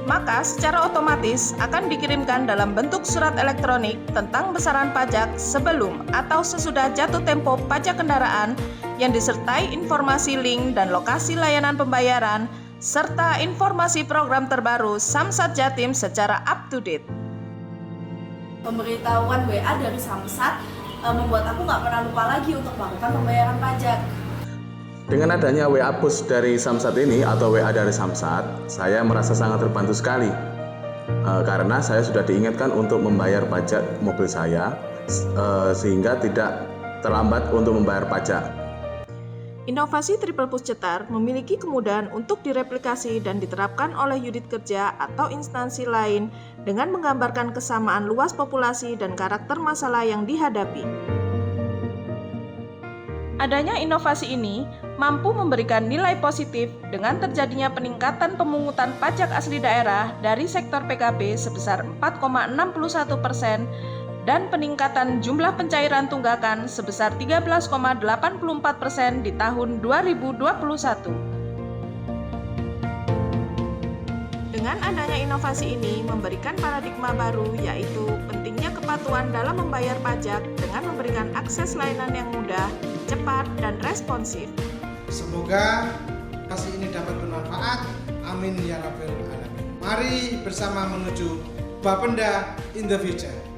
Maka secara otomatis akan dikirimkan dalam bentuk surat elektronik tentang besaran pajak sebelum atau sesudah jatuh tempo pajak kendaraan yang disertai informasi link dan lokasi layanan pembayaran serta informasi program terbaru Samsat Jatim secara up to date. Pemberitahuan WA dari Samsat membuat aku nggak pernah lupa lagi untuk melakukan pembayaran pajak. Dengan adanya WA push dari Samsat ini atau WA dari Samsat, saya merasa sangat terbantu sekali karena saya sudah diingatkan untuk membayar pajak mobil saya sehingga tidak terlambat untuk membayar pajak. Inovasi Triple Push Cetar memiliki kemudahan untuk direplikasi dan diterapkan oleh unit kerja atau instansi lain dengan menggambarkan kesamaan luas populasi dan karakter masalah yang dihadapi. Adanya inovasi ini mampu memberikan nilai positif dengan terjadinya peningkatan pemungutan pajak asli daerah dari sektor PKB sebesar 4,61% dan peningkatan jumlah pencairan tunggakan sebesar 13,84% di tahun 2021. Dengan adanya inovasi ini memberikan paradigma baru, yaitu pentingnya kepatuhan dalam membayar pajak dengan memberikan akses layanan yang mudah, cepat, dan responsif. Semoga inovasi ini dapat bermanfaat. Amin ya rabbal alamin. Mari bersama menuju Bapenda in the future.